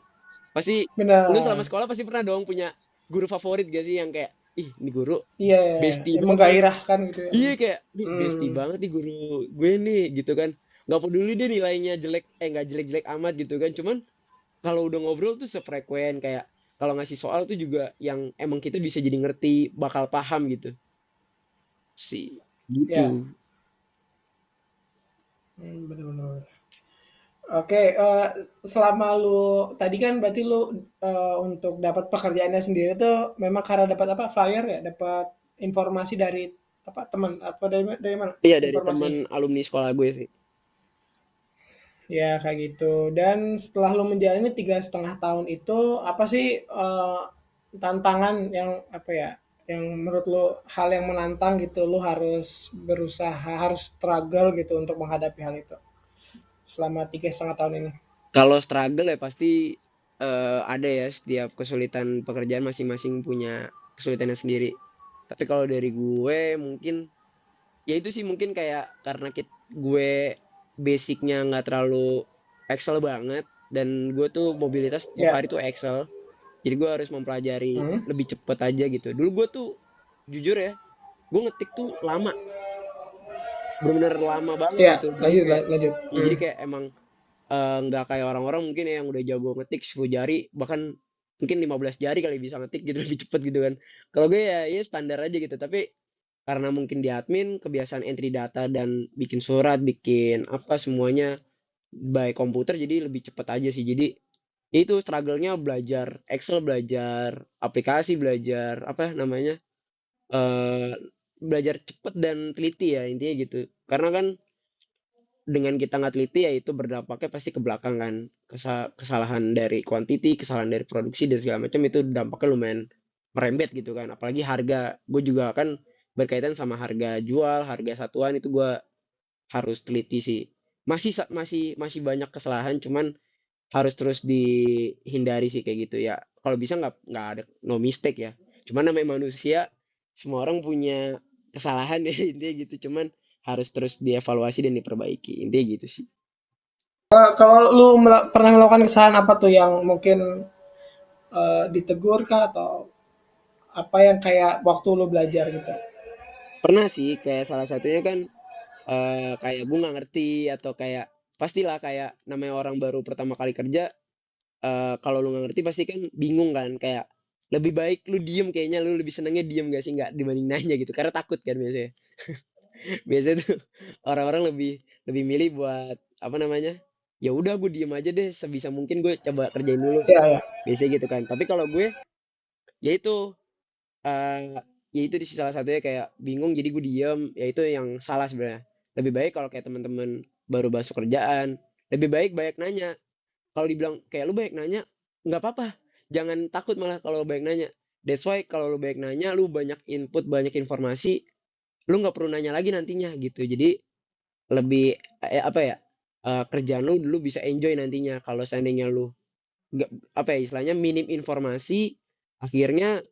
pasti lu selama benar. sekolah pasti pernah dong punya guru favorit gak sih, yang kayak ih ini guru Iya, ya, ya. bestie Yang banget nih. menggairahkan gitu ya. Iya kayak nih bestie Hmm, banget nih guru gue nih gitu kan. Nggak peduli deh nilainya jelek, nggak jelek-jelek amat gitu kan. Cuman kalau udah ngobrol tuh sefrekuen, kayak kalau ngasih soal tuh juga yang emang kita bisa jadi ngerti, bakal paham gitu sih. Gitu. ya. Benar, benar. Oke, selama lu tadi kan berarti lu untuk dapat pekerjaannya sendiri tuh memang karena dapat apa, flyer ya, dapat informasi dari apa teman apa dari mana Iya dari teman informasinya? alumni sekolah gue sih. Ya kayak gitu. Dan setelah lu menjalani 3,5 tahun itu apa sih tantangan yang apa ya, yang menurut lu hal yang menantang gitu, lu harus berusaha, harus struggle gitu untuk menghadapi hal itu selama 3,5 tahun ini? Kalau struggle ya pasti ada ya, setiap kesulitan pekerjaan masing-masing punya kesulitannya sendiri. Tapi kalau dari gue mungkin ya itu sih, mungkin kayak karena gue basicnya nggak terlalu Excel banget, dan gue tuh mobilitas tiap Ya. hari tuh Excel. Jadi gue harus mempelajari Hmm? lebih cepet aja gitu. Dulu gue tuh jujur ya, gue ngetik tuh lama, bener-bener lama banget Ya, gitu. Jadi lanjut, kayak lanjut. ya jadi kayak emang nggak kayak orang-orang mungkin ya yang udah jago ngetik 10 jari, bahkan mungkin 15 jari kali bisa ngetik gitu lebih cepet gitu kan. Kalau gue ya standar aja gitu, tapi karena mungkin di admin kebiasaan entry data dan bikin surat, bikin apa semuanya by komputer, jadi lebih cepet aja sih. Jadi ya itu struggle-nya belajar Excel, belajar aplikasi, belajar apa namanya, eh belajar cepet dan teliti ya intinya gitu. Karena kan dengan kita nggak teliti ya itu berdampaknya pasti ke belakang kan. Kesalahan dari quantity, kesalahan dari produksi dan segala macam itu dampaknya lumayan merembet gitu kan. Apalagi harga, gue juga kan berkaitan sama harga jual, harga satuan itu gue harus teliti sih. Masih banyak kesalahan, cuman harus terus dihindari sih kayak gitu ya. Kalau bisa nggak ada no mistake ya. Cuman namanya manusia, semua orang punya kesalahan ya intinya gitu. Cuman harus terus dievaluasi dan diperbaiki. Intinya gitu sih. Kalau lu pernah melakukan kesalahan apa tuh yang mungkin ditegur kah atau apa yang kayak waktu lu belajar gitu? Pernah sih kayak salah satunya kan kayak gue nggak ngerti atau kayak pastilah kayak namanya orang baru pertama kali kerja, kalau lu nggak ngerti pasti kan bingung kan kayak lebih baik lu diem, kayaknya lu lebih senengnya diem gak sih nggak dibanding nanya gitu karena takut kan biasanya. Biasanya tuh orang-orang lebih lebih milih buat apa namanya, ya udah gue diem aja deh sebisa mungkin gue coba kerjain dulu Ya, ya. biasanya gitu kan. Tapi kalau gue ya itu, ya itu di salah satunya kayak bingung jadi gue diem, ya itu yang salah sebenarnya. Lebih baik kalau kayak teman-teman baru masuk kerjaan, lebih baik banyak nanya. Kalau dibilang kayak lu banyak nanya, nggak apa-apa. Jangan takut malah kalau banyak nanya. That's why kalau lu banyak nanya, lu banyak input, banyak informasi, lu nggak perlu nanya lagi nantinya gitu. Jadi lebih apa ya? Kerjaan lu dulu bisa enjoy nantinya. Kalau seandainya lu nggak apa ya istilahnya minim informasi, akhirnya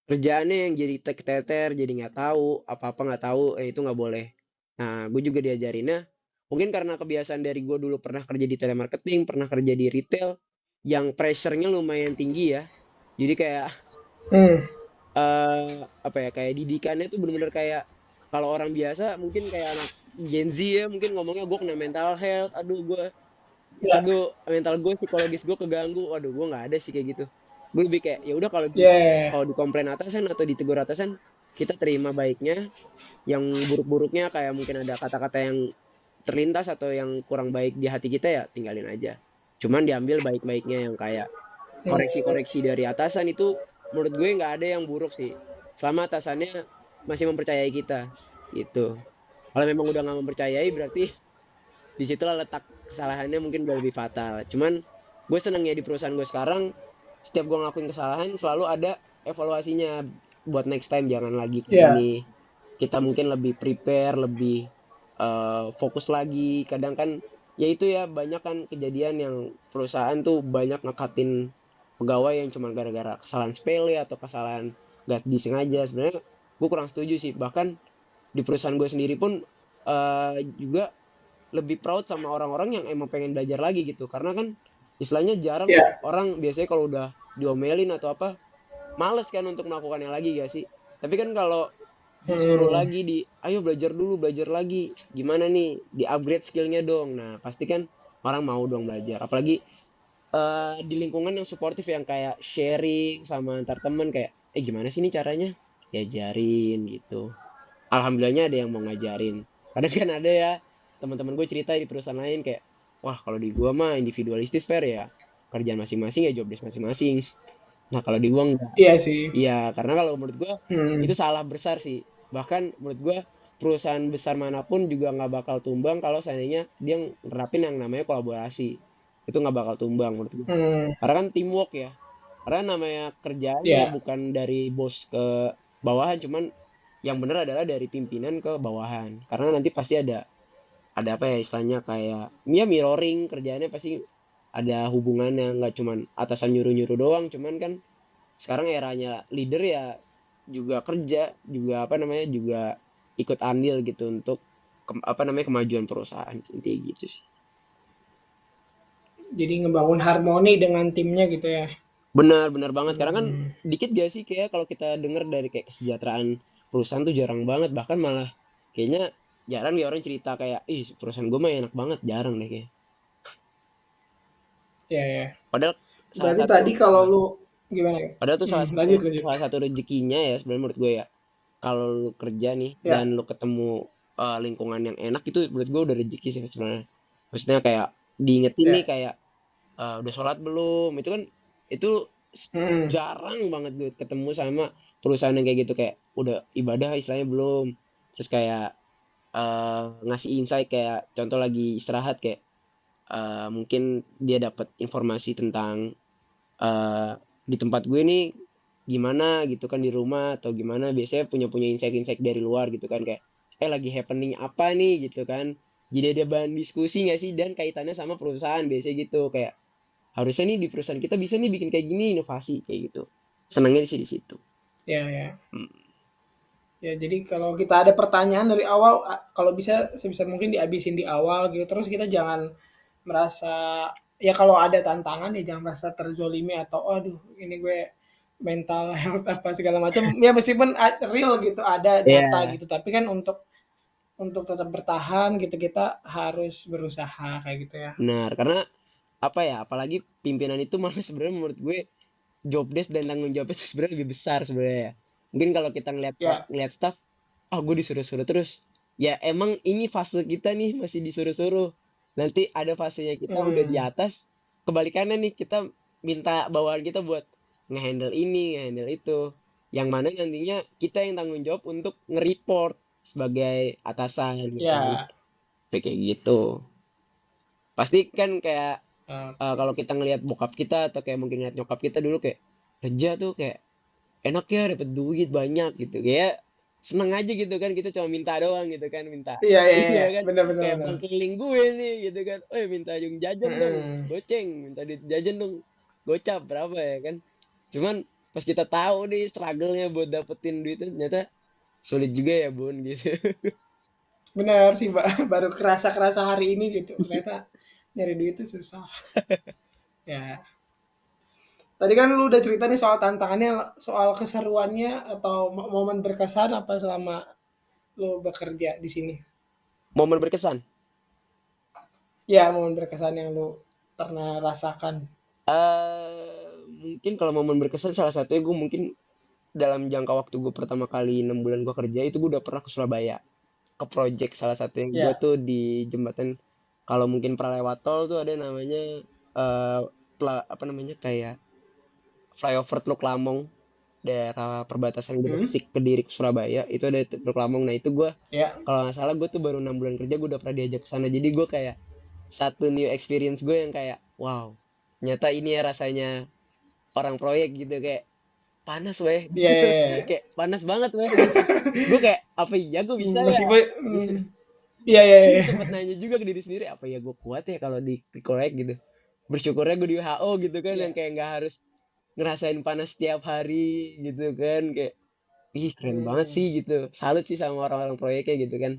kerjaannya yang jadi tek-teter, jadi nggak tahu, apa-apa nggak tahu, itu nggak boleh. Nah, gue juga diajarinnya, mungkin karena kebiasaan dari gue dulu pernah kerja di telemarketing, pernah kerja di retail, yang pressure-nya lumayan tinggi ya. Jadi kayak, Hmm. apa ya, kayak didikannya tuh bener-bener kayak, kalau orang biasa mungkin kayak anak Gen Z ya, mungkin ngomongnya gue kena mental health, Ya. aduh mental gue, psikologis gue keganggu, waduh gue nggak ada sih kayak gitu. Gue lebih kayak ya udah kalau Yeah. kalau dikomplain atasan atau ditegur atasan, kita terima baiknya, yang buruk-buruknya kayak mungkin ada kata-kata yang terlintas atau yang kurang baik di hati kita ya tinggalin aja. Cuman diambil baik-baiknya yang kayak Hmm. koreksi-koreksi dari atasan itu menurut gue nggak ada yang buruk sih. Selama atasannya masih mempercayai kita gitu. Kalau memang udah nggak mempercayai berarti disitulah letak kesalahannya mungkin udah lebih fatal. Cuman gue senengnya di perusahaan gue sekarang, setiap gue ngelakuin kesalahan selalu ada evaluasinya buat next time jangan lagi kayak Ya. gini. Kita mungkin lebih prepare, lebih fokus lagi. Kadang kan ya itu ya banyak kan kejadian yang perusahaan tuh banyak ngekatin pegawai yang cuma gara-gara kesalahan sepele atau kesalahan gak disengaja. Sebenarnya gue kurang setuju sih. Bahkan di perusahaan gue sendiri pun juga lebih proud sama orang-orang yang emang pengen belajar lagi gitu. Karena kan istilahnya jarang Ya. orang biasanya kalau udah diomelin atau apa, males kan untuk melakukannya lagi gak sih? Tapi kan kalau disuruh Hmm. lagi ayo belajar dulu, belajar lagi. Gimana nih? Di-upgrade skillnya dong. Nah, pasti kan orang mau dong belajar. Apalagi di lingkungan yang suportif yang kayak sharing sama antar temen kayak, gimana sih ini caranya? Diajarin gitu. Alhamdulillahnya ada yang mau ngajarin. Kadang kan ada ya teman-teman gue cerita di perusahaan lain kayak, wah kalau di gua mah individualistis fair ya, kerjaan masing-masing ya job desk masing-masing. Nah kalau di gua enggak. Iya sih. Iya, karena kalau menurut gua itu Hmm. salah besar sih. Bahkan menurut gua perusahaan besar manapun juga nggak bakal tumbang kalau seandainya dia nerapin yang namanya kolaborasi. Itu nggak bakal tumbang menurut gua. Hmm. Karena kan teamwork ya. Karena namanya kerjaannya Ya. bukan dari bos ke bawahan, cuman yang benar adalah dari pimpinan ke bawahan. Karena nanti pasti ada apa ya istilahnya kayak ya mirroring kerjaannya pasti ada hubungannya, nggak cuman atasan nyuruh-nyuruh doang. Cuman kan sekarang eranya leader ya juga kerja, juga apa namanya juga ikut andil gitu untuk apa namanya kemajuan perusahaan intinya gitu sih. Jadi ngebangun harmoni dengan timnya gitu ya. Benar-benar banget karena kan Hmm. dikit gak sih kayak kalau kita dengar dari kayak kesejahteraan perusahaan tuh jarang banget, bahkan malah kayaknya jarang nih orang cerita kayak ih perusahaan gue mah enak banget, jarang deh kayak. Ya, ya. Padahal salah Berarti satu tadi kalau lu gimana ya? padahal tuh salah satu Lanjut, lanjut. salah satu rezekinya ya sebenarnya menurut gue ya. Kalau lu kerja nih dan Ya. lu ketemu lingkungan yang enak itu menurut gue udah rezeki sih sebenarnya. Maksudnya kayak diingetin nih Ya. kayak udah sholat belum? Itu kan itu Hmm. jarang banget gue ketemu sama perusahaan yang kayak gitu kayak udah ibadah istilahnya belum. Terus kayak ngasih insight kayak contoh lagi istirahat kayak mungkin dia dapat informasi tentang di tempat gue nih gimana gitu kan di rumah atau gimana biasanya punya insight-insight dari luar gitu kan kayak lagi happening apa nih gitu kan jadi ada bahan diskusi nggak sih dan kaitannya sama perusahaan biasanya gitu kayak harusnya nih di perusahaan kita bisa nih bikin kayak gini inovasi kayak gitu senangnya sih di situ. Ya, ya. Hmm. Ya, jadi kalau kita ada pertanyaan dari awal, kalau bisa sebisa mungkin dihabisin di awal gitu. Terus kita jangan merasa, ya kalau ada tantangan ya jangan merasa terzolimi atau, aduh ini gue mental health apa segala macam. Ya meskipun real gitu, ada nyata Ya gitu. Tapi kan untuk tetap bertahan gitu kita harus berusaha kayak gitu ya. benar karena apa ya apalagi pimpinan itu malah sebenarnya menurut gue job desk dan tanggung jawabnya itu sebenarnya lebih besar sebenarnya ya. Mungkin kalau kita Ya, ngeliat staff, gue disuruh-suruh terus. Ya emang ini fase kita nih masih disuruh-suruh. Nanti ada fasenya kita udah di hmm, atas, kebalikannya nih kita minta bawahan kita buat ngehandle ini, ngehandle itu. Yang mana nantinya kita yang tanggung jawab untuk nge-report sebagai atasan gitu kan. ya, Kayak gitu. Pasti kan kayak eh, kalau kita ngelihat bokap kita atau kayak mungkin ngeliat nyokap kita dulu kayak kerja tuh kayak enak ya dapat duit banyak gitu kayak seneng aja gitu kan kita cuma minta doang gitu kan minta iya, iya, iya iya, kan benar, benar, kayak benar. bang keliling gue nih gitu kan minta yung jajan dong Hmm, goceng minta duit jajan dong gocap berapa ya kan cuman pas kita tahu nih struggle-nya buat dapetin duit itu ternyata sulit juga ya bun gitu. benar sih, baru kerasa-kerasa hari ini gitu. Ternyata nyari duit itu susah. Ya. Tadi kan lu udah cerita nih soal tantangannya, soal keseruannya atau momen berkesan apa selama lu bekerja di sini? Momen berkesan Ya, momen berkesan yang lu pernah rasakan. mungkin kalau momen berkesan salah satunya gue mungkin dalam jangka waktu gue pertama kali 6 bulan gue kerja itu gue udah pernah ke Surabaya ke project salah satu yang gue Ya, tuh di jembatan kalau mungkin pernah lewat tol tuh ada namanya eh apa namanya kayak flyover Teluk Lamong daerah perbatasan hmm? Gresik Kediri ke Surabaya itu ada Teluk Lamong nah itu gue Ya, kalau nggak salah gue tuh baru 6 bulan kerja gue udah pernah diajak ke sana jadi gue kayak satu new experience gue yang kayak wow nyata ini ya rasanya orang proyek gitu kayak panas weh iya, gitu iya, iya. kayak panas banget weh gitu gue kayak apa iya gue bisa ya Meskipun, iya, iya, gue iya. sempet nanya juga ke diri sendiri apa ya gue kuat ya kalau di korek gitu bersyukurnya gue di WHO gitu kan yang Iya. kayak nggak harus ngerasain panas setiap hari gitu kan kayak ih keren banget Hmm, sih gitu salut sih sama orang-orang proyeknya gitu kan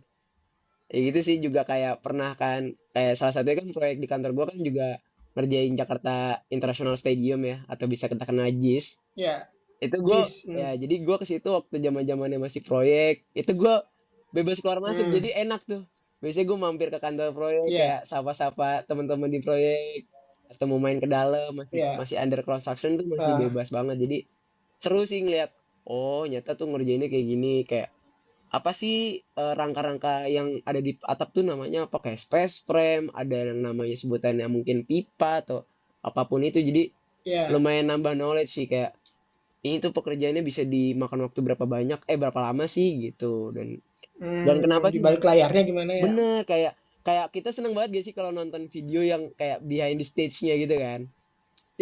ya gitu sih juga kayak pernah kan kayak salah satunya kan proyek di kantor gue kan juga ngerjain Jakarta International Stadium ya atau bisa kita kenal JIS ya, itu gue jis. ya jadi gue ke situ waktu zaman-zamannya masih proyek itu gue bebas keluar masuk Hmm, jadi enak tuh biasanya gue mampir ke kantor proyek kayak iya, sapa-sapa teman-teman di proyek atau mau main ke dalam masih iya. masih under construction tuh masih Ah, bebas banget jadi seru sih ngeliat oh nyata tuh ngerjainnya kayak gini kayak apa sih rangka-rangka yang ada di atap tuh namanya apa kayak space frame ada yang namanya sebutannya mungkin pipa atau apapun itu jadi iya. lumayan nambah knowledge sih kayak ini tuh pekerjaannya bisa dimakan waktu berapa banyak berapa lama sih gitu dan kenapa Di sih balik layarnya gimana ya? bener kayak kayak kita seneng banget gak sih kalau nonton video yang kayak behind the stage-nya gitu kan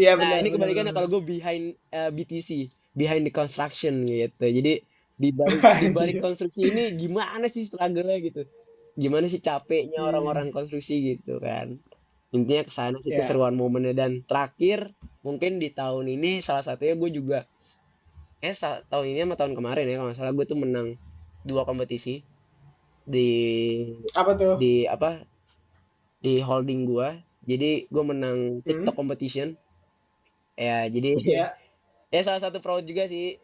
Iya, nah benar, ini benar, kebalikannya benar. kalau gue behind BTC behind the construction gitu jadi di balik Anjir. konstruksi ini gimana sih struggle-nya gitu gimana sih capeknya Hmm, orang-orang konstruksi gitu kan intinya kesana sih ya. keseruan momennya dan terakhir mungkin di tahun ini salah satunya gue juga tahun ini sama tahun kemarin ya kalau nggak salah gue tuh menang 2 kompetisi di Apa tuh? di apa di holding gua jadi gue menang Hmm, TikTok competition ya jadi ya. ya salah satu pro juga sih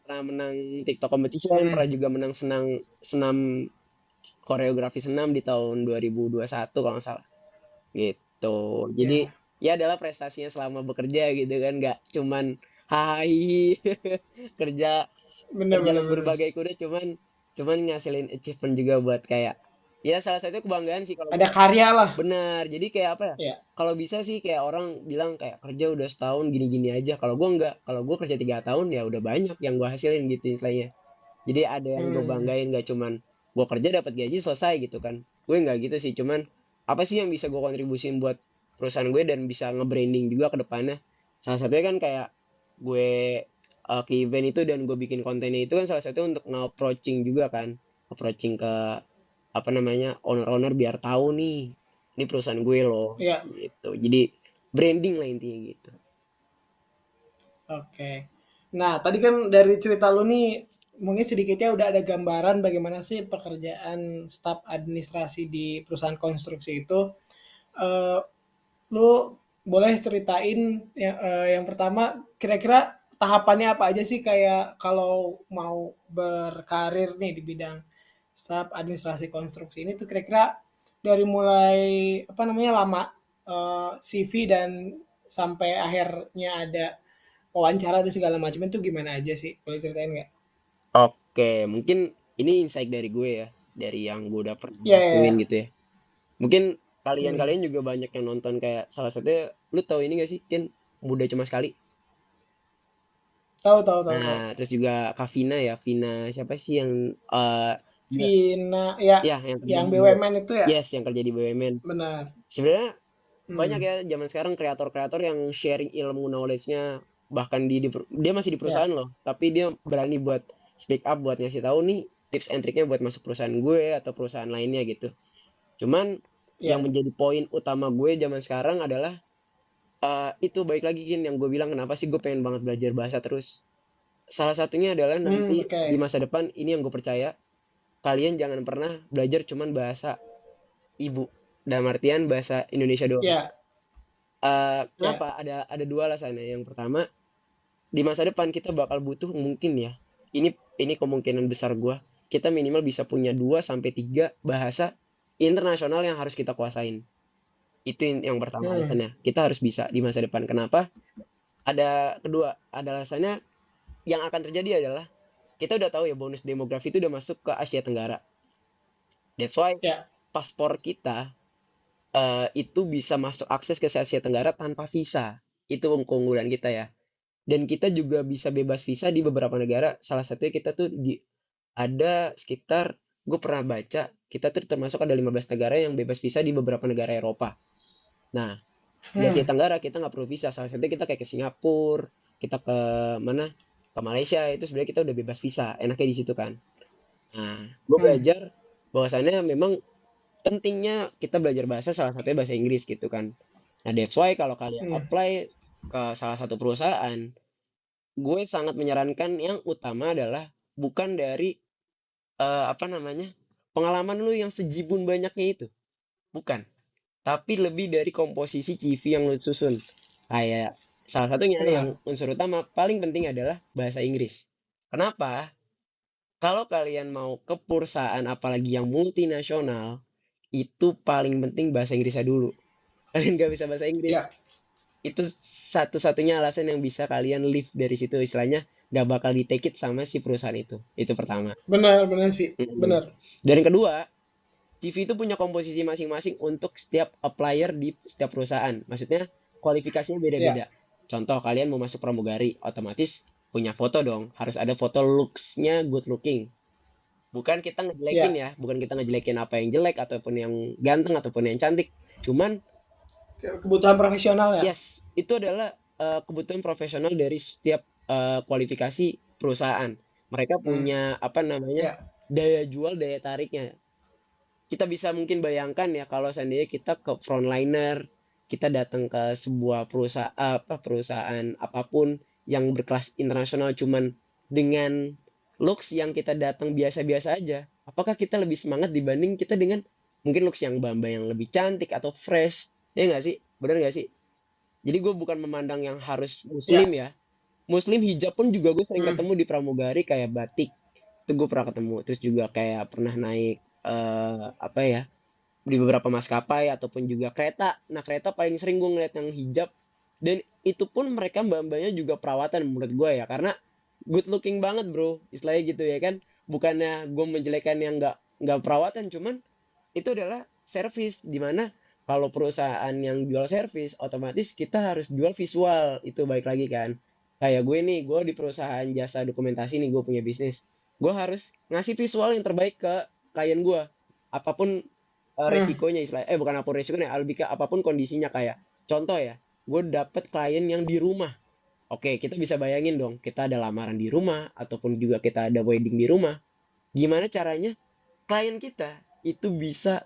pernah menang TikTok competition pernah Hmm, juga menang senang senam koreografi senam di tahun 2021 kalau nggak salah gitu jadi ya. ya adalah prestasinya selama bekerja gitu kan nggak cuman hai kerja Benar, benar, kerjaan benar. berbagai kuda cuman cuman ngasilin achievement juga buat kayak ya salah satu kebanggaan sih kalau Ada karya lah. benar jadi kayak apa ya Ya. kalau bisa sih kayak orang bilang kayak kerja udah setahun gini-gini aja kalau gua enggak kalau gua kerja 3 tahun ya udah banyak yang gua hasilin gitu istilahnya jadi ada yang gue Hmm, banggain gak cuman gue kerja dapat gaji selesai gitu kan. Gue nggak gitu sih, cuman apa sih yang bisa gue kontribusin buat perusahaan gue dan bisa nge-branding juga ke depannya. Salah satunya kan kayak gue ke event itu dan gue bikin kontennya itu kan salah satunya untuk nge-approaching juga kan, approaching ke apa namanya owner-owner biar tahu nih ini perusahaan gue loh Iya, gitu. Jadi branding lah intinya gitu. oke. Nah, tadi kan dari cerita lu nih, mungkin sedikitnya udah ada gambaran bagaimana sih pekerjaan staf administrasi di perusahaan konstruksi itu. Eh, Lu boleh ceritain yang pertama kira-kira tahapannya apa aja sih kayak kalau mau berkarir nih di bidang staf administrasi konstruksi ini tuh kira-kira dari mulai apa namanya lama CV dan sampai akhirnya ada wawancara dan segala macam itu gimana aja sih? Boleh ceritain nggak? Oke, mungkin ini insight dari gue ya, dari yang gue udah pernah Iya, iya, lakuin iya. gitu ya. Mungkin Hmm. kalian-kalian juga banyak yang nonton kayak salah satunya, lu tahu ini gak sih, kan Muda Cuma Sekali. Tahu, tahu, tahu, tahu. Nah, terus juga Kak Vina ya, Vina siapa sih yang dia Vina, ya, ya yang kerja yang di BUMN itu ya? yes yang kerja di BUMN. Benar. Sebenarnya banyak Hmm. ya zaman sekarang kreator-kreator yang sharing ilmu knowledge-nya bahkan dia masih di Ya, perusahaan loh, tapi dia berani buat speak up buat ngasih tahu nih tips and triknya buat masuk perusahaan gue atau perusahaan lainnya gitu. Cuman yang ya, menjadi poin utama gue zaman sekarang adalah itu baik lagi Gin yang gue bilang kenapa sih gue pengen banget belajar bahasa terus. Salah satunya adalah nanti oke. di masa depan ini yang gue percaya kalian jangan pernah belajar cuman bahasa ibu dalam artian bahasa Indonesia doang. Ya, ya, Kenapa? Ada dua alasannya. Yang pertama, di masa depan kita bakal butuh mungkin ya. Ini kemungkinan besar gua. Kita minimal bisa punya 2 sampai 3 bahasa internasional yang harus kita kuasain. Itu yang pertama hmm, alasannya. Kita harus bisa di masa depan. Kenapa? Ada kedua, ada alasannya yang akan terjadi adalah kita udah tahu ya bonus demografi itu udah masuk ke Asia Tenggara. That's why ya, paspor kita itu bisa masuk akses ke Asia Tenggara tanpa visa. Itu keunggulan kita ya. Dan kita juga bisa bebas visa di beberapa negara. Salah satunya kita tuh ada sekitar, gue pernah baca, kita tuh termasuk ada 15 negara yang bebas visa di beberapa negara Eropa. Nah, di Asia hmm, Tenggara kita nggak perlu visa. Salah satunya kita kayak ke Singapura, kita ke mana? Ke Malaysia itu sebenarnya kita udah bebas visa. Enaknya di situ kan. Nah, gue hmm, belajar bahwasannya memang pentingnya kita belajar bahasa salah satunya bahasa Inggris gitu kan. Nah, that's why kalau kalian hmm. apply ke salah satu perusahaan, gue sangat menyarankan yang utama adalah bukan dari apa namanya pengalaman lu yang sejibun banyaknya itu, bukan. Tapi lebih dari komposisi CV yang lu susun. Kayak salah satunya yang Benar. unsur utama paling penting adalah bahasa Inggris. Kenapa? Kalau kalian mau ke perusahaan apalagi yang multinasional, itu paling penting bahasa Inggrisnya dulu. Kalian gak bisa bahasa Inggris, Ya, itu satu-satunya alasan yang bisa kalian leave dari situ istilahnya nggak bakal di take it sama si perusahaan itu pertama. benar, benar sih, Mm. benar. Dan yang kedua, CV itu punya komposisi masing-masing untuk setiap applier di setiap perusahaan, maksudnya kualifikasinya Ya, beda-beda. Contoh kalian mau masuk pramugari otomatis punya foto dong, harus ada foto looks-nya good looking. Bukan kita ngejelekin ya. ya, bukan kita ngejelekin apa yang jelek ataupun yang ganteng ataupun yang cantik, cuman Kebutuhan profesional ya. yes, itu adalah kebutuhan profesional dari setiap kualifikasi perusahaan. Mereka Hmm, punya apa namanya ya, daya jual, daya tariknya. Kita bisa mungkin bayangkan ya kalau seandainya kita ke frontliner, kita datang ke sebuah perusahaan apapun yang berkelas internasional cuman dengan looks yang kita datang biasa-biasa aja. Apakah kita lebih semangat dibanding kita dengan mungkin looks yang bamba yang lebih cantik atau fresh? Ya nggak sih? Bener nggak sih? Jadi gue bukan memandang yang harus muslim ya. ya. Muslim hijab pun juga gue sering Hmm, ketemu di pramugari kayak batik. Itu gue pernah ketemu. Terus juga kayak pernah naik apa ya di beberapa maskapai ataupun juga kereta. Nah kereta paling sering gue ngeliat yang hijab dan itu pun mereka mbak-mbaknya juga perawatan menurut gue ya karena good looking banget bro istilahnya gitu ya kan. Bukannya gue menjelekan yang nggak perawatan cuman itu adalah service di mana kalau perusahaan yang jual service otomatis kita harus jual visual itu baik lagi kan kayak gue nih gue di perusahaan jasa dokumentasi nih gue punya bisnis gue harus ngasih visual yang terbaik ke klien gue, apapun resikonya istilahnya, bukan apapun resikonya, lebih ke apapun kondisinya. Kayak contoh ya, gue dapet klien yang di rumah. Oke, kita bisa bayangin dong, kita ada lamaran di rumah ataupun juga kita ada wedding di rumah. Gimana caranya klien kita itu bisa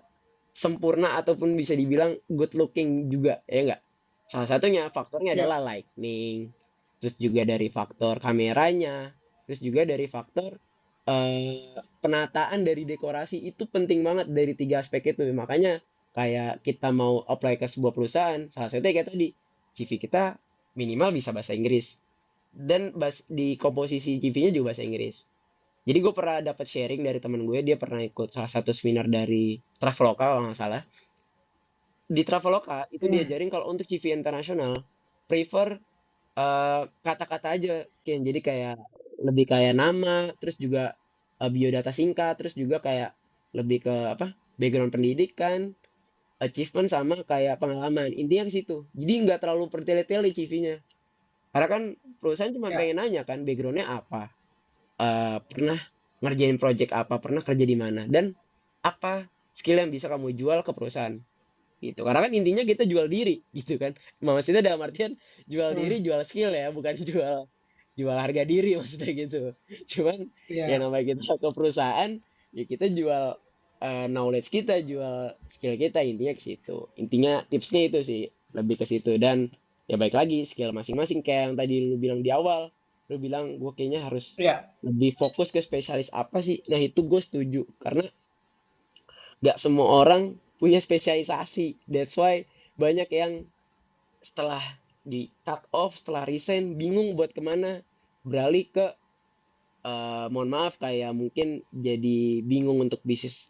sempurna ataupun bisa dibilang good looking juga, ya enggak? Salah satunya faktornya Ya. adalah lighting, terus juga dari faktor kameranya, terus juga dari faktor penataan dari dekorasi. Itu penting banget dari 3 aspek itu. Makanya kayak kita mau apply ke sebuah perusahaan, salah satunya kayak tadi, CV kita minimal bisa bahasa Inggris dan di komposisi CV-nya juga bahasa Inggris. Jadi gue pernah dapat sharing dari temen gue, dia pernah ikut salah satu seminar dari Traveloka kalau nggak salah. Di Traveloka itu diajarin kalau untuk CV internasional prefer kata-kata aja, Ken. Jadi kayak lebih kayak nama, terus juga biodata singkat, terus juga kayak lebih ke apa, background pendidikan, achievement, sama kayak pengalaman. Intinya ke situ. Jadi nggak terlalu bertele-tele CV-nya. Karena kan perusahaan cuma Ya. pengen nanya kan backgroundnya apa, pernah ngerjain project apa, pernah kerja di mana, dan apa skill yang bisa kamu jual ke perusahaan gitu. Karena kan intinya kita jual diri gitu kan. Maksudnya dalam artian jual diri, jual skill ya, bukan jual harga diri maksudnya gitu. Cuman ya Iya. namanya kita ke perusahaan, ya kita jual knowledge kita, jual skill kita, intinya ke situ. Intinya tipsnya itu sih, lebih ke situ. Dan ya baik lagi skill masing-masing, kayak yang tadi lu bilang di awal, lu bilang gue kayaknya harus Iya. lebih fokus ke spesialis apa sih. Nah itu gue setuju, karena gak semua orang punya spesialisasi. That's why banyak yang setelah di cut off, setelah resign, bingung buat kemana, beralih ke mohon maaf kayak mungkin jadi bingung untuk bisnis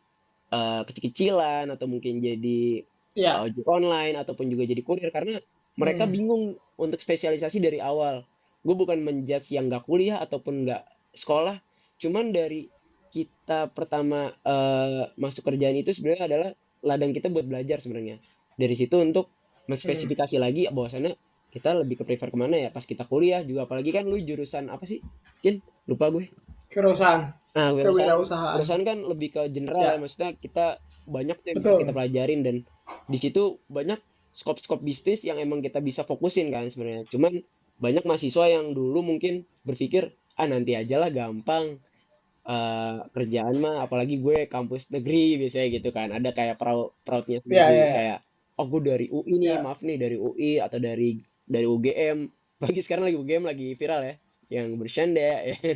kecil-kecilan, atau mungkin jadi Iya. ojek online, ataupun juga jadi kurir, karena mereka Hmm. bingung untuk spesialisasi dari awal. Gue bukan menjudge yang nggak kuliah ataupun nggak sekolah, cuman dari kita pertama masuk kerjaan itu sebenarnya adalah ladang kita buat belajar sebenarnya. Dari situ untuk menspesifikasi lagi bahwasannya kita lebih ke prefer kemana ya pas kita kuliah juga. Apalagi kan lu jurusan apa sih, Kin? Lupa gue. Kerusahaan, Nah, kewirausahaan. perusahaan kan lebih ke general ya, Ya, maksudnya kita banyak tuh yang bisa kita betul. pelajarin, dan di situ banyak skop-skop bisnis yang emang kita bisa fokusin kan sebenarnya. Cuman banyak mahasiswa yang dulu mungkin berpikir, ah nanti aja lah gampang, kerjaan mah, apalagi gue kampus negeri biasanya gitu kan. Ada kayak proudnya Ya, sendiri, ya, ya. kayak oh gue dari UI nih, Ya, maaf nih dari UI atau dari UGM. Bagi sekarang lagi UGM lagi viral ya, yang bercanda ya. ya,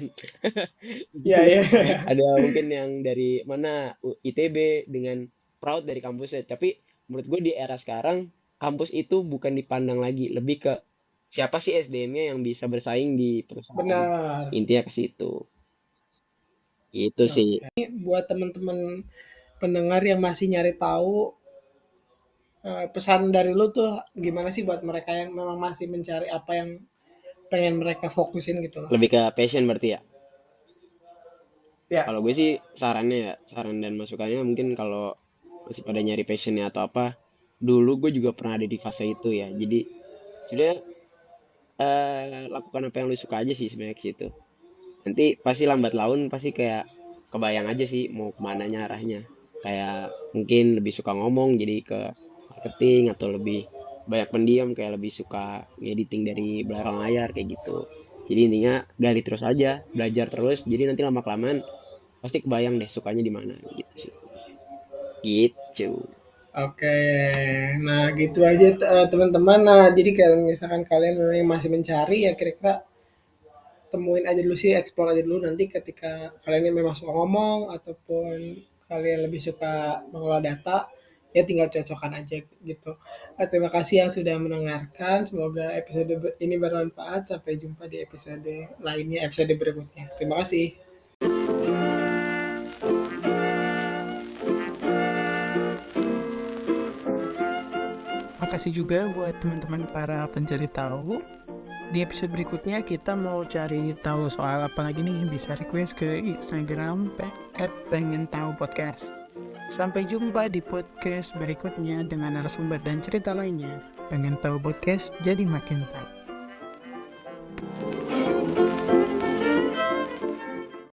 Jadi ya. ada mungkin yang dari mana, ITB, dengan proud dari kampusnya. Tapi menurut gue di era sekarang kampus itu bukan dipandang lagi, lebih ke siapa sih SDM-nya yang bisa bersaing di perusahaan. Benar. Intinya ke situ. Itu sih. Oke. Ini buat teman-teman pendengar yang masih nyari tahu, pesan dari lu tuh gimana sih buat mereka yang memang masih mencari apa yang pengen mereka fokusin gitu loh. Lebih ke passion berarti ya. Ya. Kalau gue sih sarannya ya, saran dan masukannya mungkin kalau masih pada nyari passionnya atau apa, dulu gue juga pernah ada di fase itu ya. Jadi sudah lakukan apa yang lu suka aja sih sebenarnya ke situ. Nanti pasti lambat laun pasti kayak kebayang aja sih mau kemananya arahnya. Kayak mungkin lebih suka ngomong jadi ke marketing, atau lebih banyak pendiam kayak lebih suka editing dari belakang layar kayak gitu. Jadi intinya gali terus aja, belajar terus, jadi nanti lama kelamaan pasti kebayang deh sukanya di mana gitu sih. Gitu. Oke, nah gitu aja teman-teman. Nah, jadi kalau misalkan kalian memang masih mencari ya kira-kira temuin aja dulu sih, explore aja dulu. Nanti ketika kalian memang suka ngomong ataupun kalian lebih suka mengelola data, ya tinggal cocokkan aja gitu. Terima kasih yang sudah mendengarkan. Semoga episode ini bermanfaat. Sampai jumpa di episode lainnya, episode berikutnya. Terima kasih. Makasih juga buat teman-teman para pencari tahu. Di episode berikutnya kita mau cari tahu soal apa lagi nih, bisa request ke Instagram @pengen_tahu_podcast. Sampai jumpa di podcast berikutnya dengan narasumber dan cerita lainnya. Pengen tahu podcast jadi makin tahu.